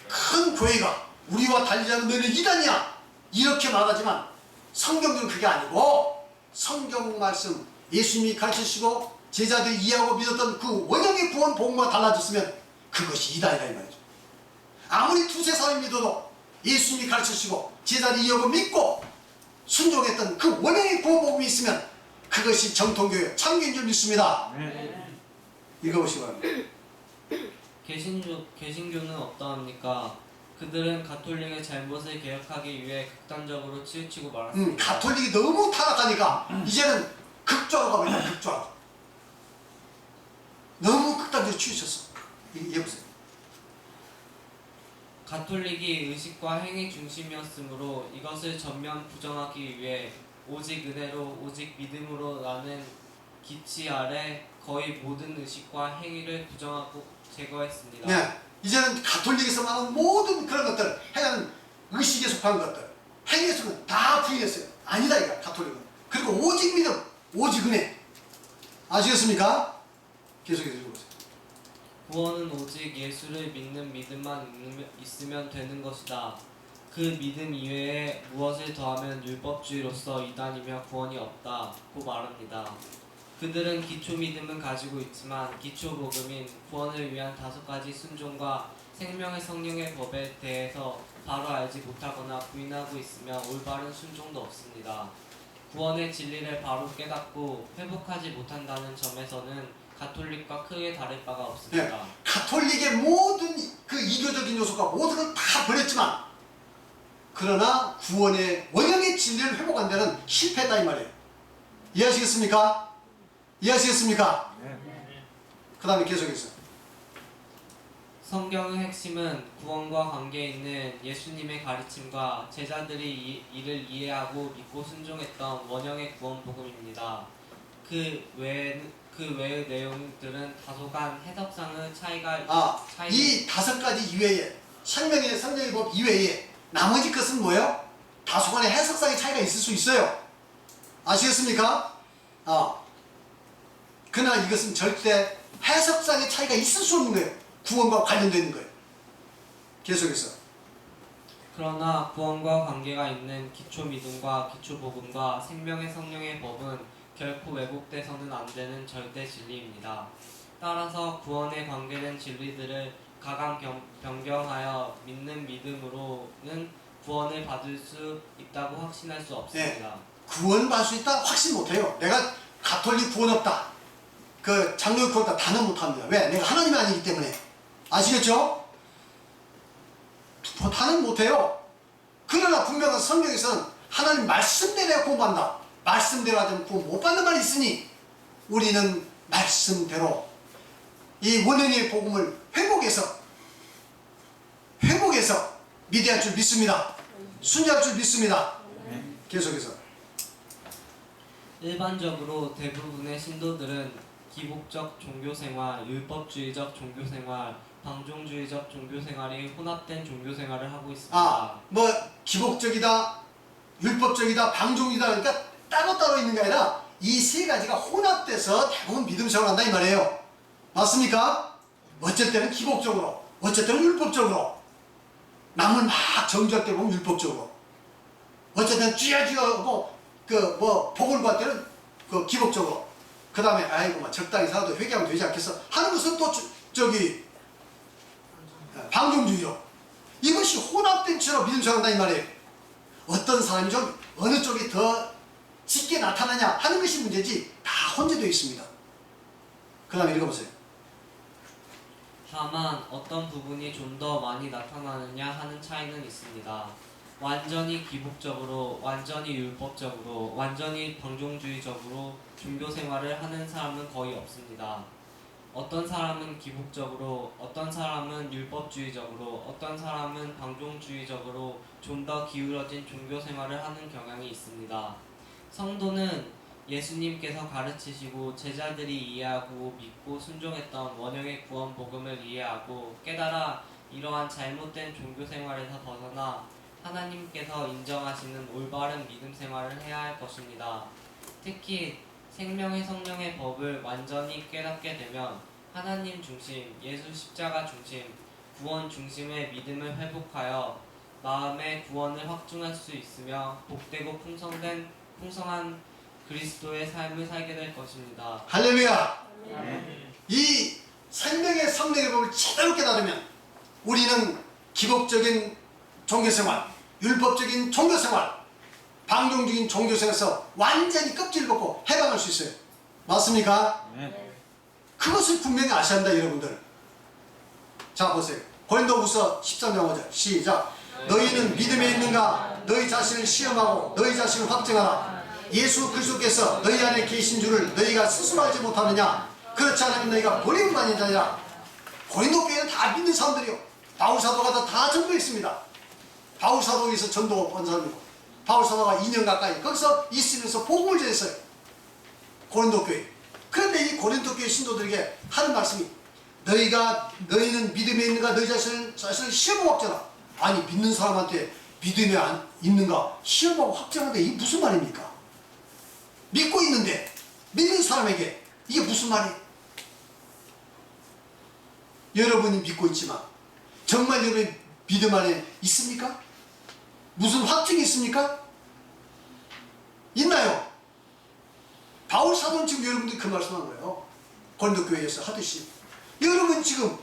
큰 교회가 우리와 달리지 않는 너는 이단이야 이렇게 말하지만 성경은 그게 아니고 성경 말씀 예수님이 가르치시고 제자들이 이해하고 믿었던 그 원형의 구원 복음과 달라졌으면 그것이 이단이다 이 말이죠. 아무리 두세 사람이 믿어도 예수님이 가르치시고 제자들이 이해하고 믿고 순종했던 그 원형의 구원 복음이 있으면 그것이 정통교회 참교인 줄 믿습니다. 읽어보시기 바랍니다. 개신교는 어떠합니까? 그들은 가톨릭의 잘못을 개혁하기 위해 극단적으로 치우치고 말았습니다. 가톨릭이 너무 타락하니까 이제는 극좌로 가버린다. 극좌로. 너무 극단적으로 치우쳤어. 얘기해보세요. 가톨릭이 의식과 행위 중심이었으므로 이것을 전면 부정하기 위해 오직 은혜로 오직 믿음으로 라는 기치 아래 거의 모든 의식과 행위를 부정하고 제거했습니다. 네, 이제는 가톨릭에서 말하는 모든 그런 것들, 행하는 의식에 속한 것들, 행위에 속한 다 부인했어요. 아니다 이거 가톨릭은. 그리고 오직 믿음, 오직 은혜. 아시겠습니까? 계속해서 읽어보세요. 구원은 오직 예수를 믿는 믿음만 있으면 되는 것이다. 그 믿음 이외에 무엇을 더하면 율법주의로서 이단이며 구원이 없다고 말합니다. 그들은 기초 믿음은 가지고 있지만 기초 복음인 구원을 위한 5가지 순종과 생명의 성령의 법에 대해서 바로 알지 못하거나 부인하고 있으며 올바른 순종도 없습니다. 구원의 진리를 바로 깨닫고 회복하지 못한다는 점에서는 가톨릭과 크게 다를 바가 없습니다. 네, 가톨릭의 모든 그 이교적인 요소가 모든 걸 다 버렸지만 그러나 구원의 원형의 진리를 회복한 데는 실패했다 이 말이에요. 이해하시겠습니까? 이해하시겠습니까? 그 다음에 계속해서 성경의 핵심은 구원과 관계 있는 예수님의 가르침과 제자들이 이를 이해하고 믿고 순종했던 원형의 구원 복음입니다. 그 외의 내용들은 다소간 해석상의 차이가 이 5가지 이외에 생명의 성령의 법 이외에 나머지 것은 뭐예요? 다소간의 해석상의 차이가 있을 수 있어요. 아시겠습니까? 그러나 이것은 절대 해석상의 차이가 있을 수 없는 거예요. 구원과 관련되는 거예요. 계속해서. 그러나 구원과 관계가 있는 기초 믿음과 기초 복음과 생명의 성령의 법은 결코 왜곡돼서는 안 되는 절대 진리입니다. 따라서 구원에 관계된 진리들을 가강 변경하여 믿는 믿음으로는 구원을 받을 수 있다고 확신할 수 없습니다. 구원받을 수 있다? 확신 못해요. 내가 가톨릭 구원 없다. 그 장로교 구원 없다. 단언 못합니다. 왜? 내가 하나님이 아니기 때문에. 아시겠죠? 단언 못해요. 그러나 분명한 성경에서는 하나님 말씀대로 구원받는다. 말씀대로 하지 않으면 구원 못 받는 말이 있으니 우리는 말씀대로 이 원형의 복음을 회복해서 믿어야 할 줄 믿습니다. 순종할 줄 믿습니다. 계속해서. 일반적으로 대부분의 신도들은 기복적 종교생활, 율법주의적 종교생활, 방종주의적 종교생활이 혼합된 종교생활을 하고 있습니다. 뭐 기복적이다, 율법적이다, 방종이다 그러니까 따로따로 있는 게 아니라 이 세 가지가 혼합돼서 대부분 믿음 생활을 한다 이 말이에요. 맞습니까? 어쩔 때는 기복적으로, 어쩔 때는 율법적으로, 남을 막 정죄할 때 보면 율법적으로, 어쩔 때는 쥐어쥐어고 복을 받을 때는 기복적으로, 그 다음에 아이고 막 적당히 살아도 회개하면 되지 않겠어 하는 것은 또 방종주의로. 이것이 혼합된 채로 믿음 생활한다 이 말이에요. 어떤 사람이 좀 어느 쪽이 더 짙게 나타나냐 하는 것이 문제지 다 혼재되어 있습니다. 그 다음에 읽어보세요. 다만 어떤 부분이 좀 더 많이 나타나느냐 하는 차이는 있습니다. 완전히 기복적으로, 완전히 율법적으로, 완전히 방종주의적으로 종교생활을 하는 사람은 거의 없습니다. 어떤 사람은 기복적으로, 어떤 사람은 율법주의적으로, 어떤 사람은 방종주의적으로 좀 더 기울어진 종교생활을 하는 경향이 있습니다. 성도는 예수님께서 가르치시고 제자들이 이해하고 믿고 순종했던 원형의 구원 복음을 이해하고 깨달아 이러한 잘못된 종교생활에서 벗어나 하나님께서 인정하시는 올바른 믿음 생활을 해야 할 것입니다. 특히 생명의 성령의 법을 완전히 깨닫게 되면 하나님 중심, 예수 십자가 중심, 구원 중심의 믿음을 회복하여 마음의 구원을 확증할 수 있으며 복되고 풍성한 그리스도의 삶을 살게 될 것입니다. 할렐루야. 이 생명의 성령의 법을 제대로 깨달으면 우리는 기복적인 종교생활, 율법적인 종교생활, 방종적인 종교생활에서 완전히 껍질을 벗고 해방할 수 있어요. 맞습니까? 그것을 분명히 아셔야 한다 여러분들. 자 보세요. 고린도후서 13장 5절 시작. 너희는 믿음에 있는가? 너희 자신을 시험하고 너희 자신을 확증하라. 예수 그리스도께서 너희 안에 계신 줄을 너희가 스스로 알지 못하느냐? 그렇지 않으면 너희가 버림을 받는 자니라. 고린도 교회는 다 믿는 사람들이요. 바울 사도가 다 전도했습니다. 바울 사도에서 전도 본 사람이고 바울 사도가 2년 가까이 거기서 있으면서 복음을 전했어요. 고린도 교회. 그런데 이 고린도 교회 신도들에게 하는 말씀이 너희는 믿음에 있는가? 너희 자신을 시험하고 확정하라. 아니 믿는 사람한테 믿음에 있는가? 시험하고 확정하는데 이게 무슨 말입니까? 믿고 있는데 믿는 사람에게 이게 무슨 말이에요? 여러분이 믿고 있지만 정말 여러분이 믿음 안에 있습니까? 무슨 확증이 있습니까? 있나요? 바울 사도는 지금 여러분들이 그 말씀한 거예요. 고린도 교회에서 하듯이 여러분 지금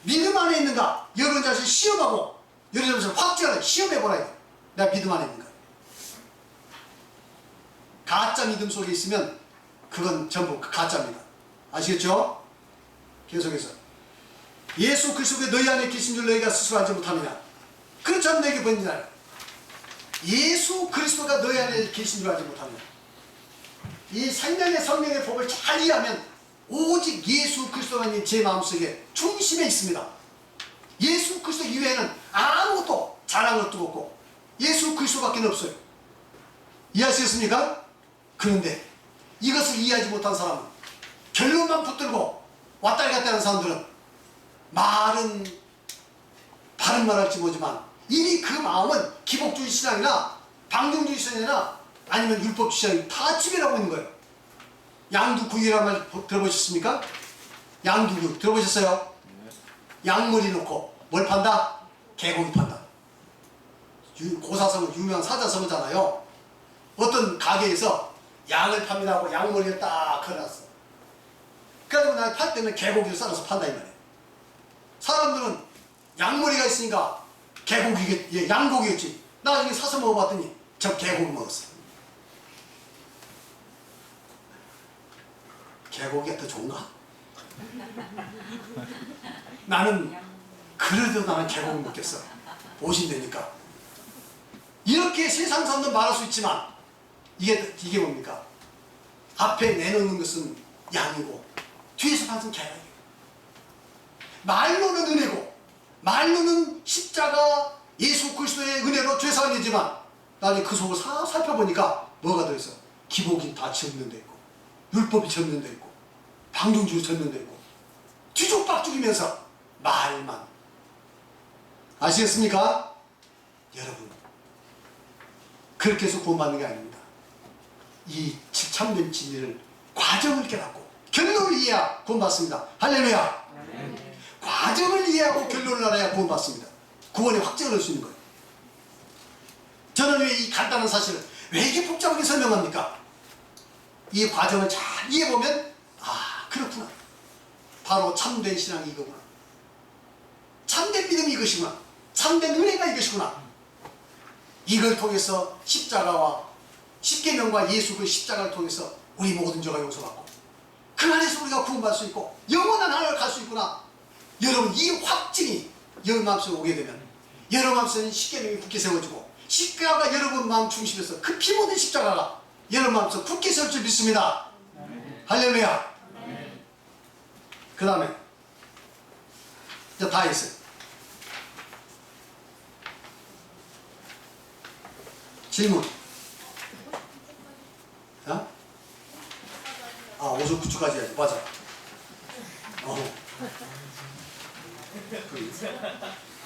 믿음 안에 있는가? 여러분 자신 시험하고 여러분 자신 확증하라. 시험해보라. 내가 믿음 안에 있는가? 가짜 믿음 속에 있으면 그건 전부 가짜입니다. 아시겠죠? 계속해서 예수 그리스도의 너희 안에 계신 줄 너희가 스스로 알지 못하느냐? 그렇지 않으면 너희에게 번지나요? 예수 그리스도가 너희 안에 계신 줄 알지 못하느냐? 이 생명의 성령의 법을 잘 이해하면 오직 예수 그리스도가 제 마음속에 중심에 있습니다. 예수 그리스도 이외에는 아무것도 잘한 것도 없고 예수 그리스도밖에 없어요. 이해하시겠습니까? 그런데 이것을 이해하지 못한 사람은 결론만 붙들고 왔다리 갔다 하는 사람들은 말은 바른 말 할지 모르지만 이미 그 마음은 기복주의 신앙이나 방종주의 신앙이나 아니면 율법주의 신앙이 다 지배하고 있는 거예요. 양두구이라는 말 들어보셨습니까? 양두구 들어보셨어요? 양머리 놓고 뭘 판다? 개고기 판다. 고사성은 유명한 사자성어잖아요. 어떤 가게에서 양을 팝니다 하고 양머리를 딱 걸어놨어. 그래가지고 날 팔 때는 개고기를 썰어서 판다 이 말이에요. 사람들은 양머리가 있으니까 개고기겠지, 양고기겠지. 나중에 사서 먹어봤더니 저 개고기 먹었어. 개고기가 더 좋은가? 나는 그래도 나는 개고기 먹겠어. 오신다니까. 이렇게 세상 사람들 말할 수 있지만 이게 뭡니까? 앞에 내놓는 것은 양이고 뒤에서 받은 개라요. 말로는 은혜고 말로는 십자가 예수 그리스도의 은혜로 죄사함이 되지만 나중에 그 속을 살펴보니까 뭐가 들어있어? 기복이 다 지었는 데 있고 율법이 지었는 데 있고 방종주의 지었는 데 있고 뒤죽박죽이면서 말만. 아시겠습니까? 여러분 그렇게 해서 구원받는 게 아닙니다. 이 참된 진리를 과정을 깨닫고 결론을 이해해야 구원받습니다. 할렐루야. 과정을 이해하고 결론을 알아야 구원받습니다. 구원의 확정을 할 수 있는 거예요. 저는 왜 이 간단한 사실을 왜 이렇게 복잡하게 설명합니까? 이 과정을 잘 이해해보면 아 그렇구나. 바로 참된 신앙이 이거구나. 참된 믿음이 이것이구나. 참된 은혜가 이것이구나. 이걸 통해서 십자가와 십계명과 예수 그 십자가를 통해서 우리 모든 죄가 용서받고 그 안에서 우리가 구원받을 수 있고 영원한 하늘을 갈 수 있구나. 여러분 이 확증이 여러분 마음속에 오게 되면 여러분 마음속에 십계명이 굳게 세워지고 십자가가 여러분 마음 중심에서 그 피 묻은 십자가가 여러분 마음속에 굳게 세울 줄 믿습니다. 할렐루야. 그 다음에 이제 다 했어요. 질문. 어? 아 5조 9초까지 해야지. 맞아.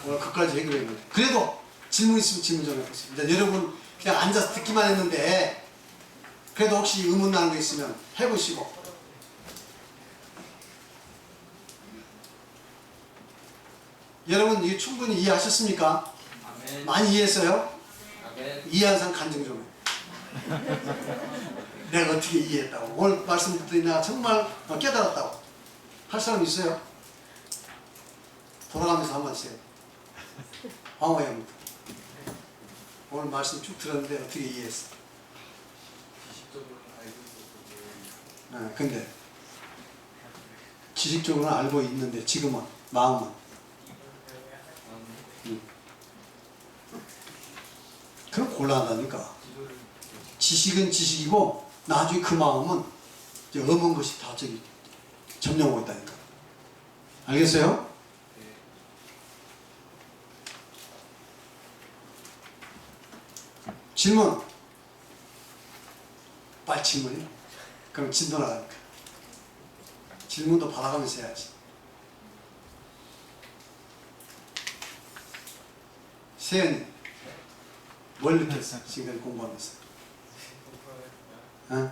오늘 그까지 해결했는데 그래도 질문 있으면 질문 좀 해보세요. 이제 여러분 그냥 앉아서 듣기만 했는데 그래도 혹시 의문 나는 거 있으면 해보시고. 여러분 이게 충분히 이해하셨습니까? 아멘. 많이 이해했어요? 아멘. 이해한 사람 간증 좀 해. 내가 어떻게 이해했다고 오늘 말씀 듣더니 나 정말 깨달았다고 할 사람 있어요? 돌아가면서 한번 하세요. 황호영부터. 오늘 말씀 쭉 들었는데 어떻게 이해했어? 지식적으로는 알고 있었고 네, 근데 지식적으로는 알고 있는데 지금은 마음은 그럼 곤란하다니까. 지식은 지식이고 나중에 그 마음은 이제 엄한 것이 다 저기 점령하고 있다니까. 알겠어요? 질문. 빨리 질문해. 그럼 진도 나가니까. 질문도 받아가면서 해야지. 세연이 뭘 느꼈어? 지금까지 공부하면서. 어?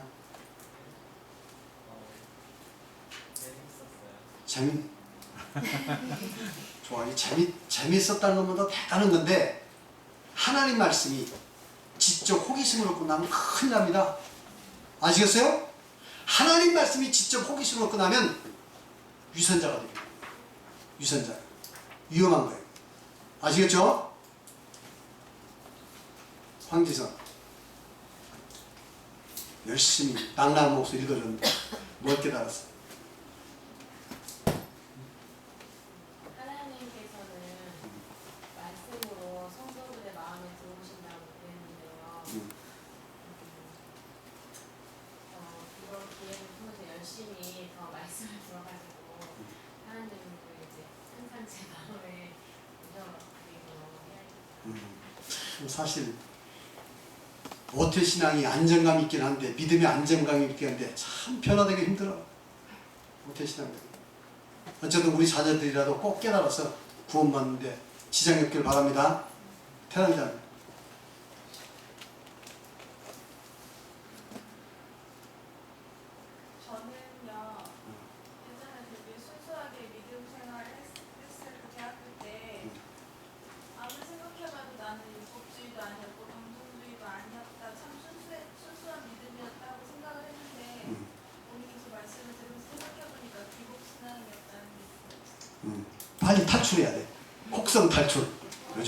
재밌? 좋아. 이 재밌었다는 것보다 대단한 건데 하나님 말씀이 지적 호기심으로 끝나면 큰일 납니다. 아시겠어요? 하나님 말씀이 지적 호기심으로 끝나면 유선자가 됩니다. 유선자. 위험한 거예요. 아시겠죠? 황지선 열심히 낭낭 목소 읽어줬는데 뭘 깨달았어? 하나님께서는 말씀으로 성도들의 마음에 들어오신다고 그랬는데요. 이번 기회를 통해서 열심히 더 말씀을 들어가지고 하나님을 이제 항상 제 마음에 묻어드리고 해야겠다. 사실 모태신앙이 안정감 있긴 한데 믿음의 안정감이 있긴 한데 참 변화되기 힘들어. 모태신앙. 어쨌든 우리 자녀들이라도 꼭 깨달아서 구원받는데 지장이 없길 바랍니다. 태란장. 저는요, 예전에 되게 순수하게 믿음 생활을 했을 때 대학교 때 아무리 생각해봐도 나는 율법주의도 아니었고 방종주의도 아니었다. 참 순수한 믿음이었다고 생각을 했는데 오늘께서 말씀을 들으면서 생각해보니까 기복신앙이었다는 게 있어요. 빨리 탈출해야 돼. 혹성 탈출.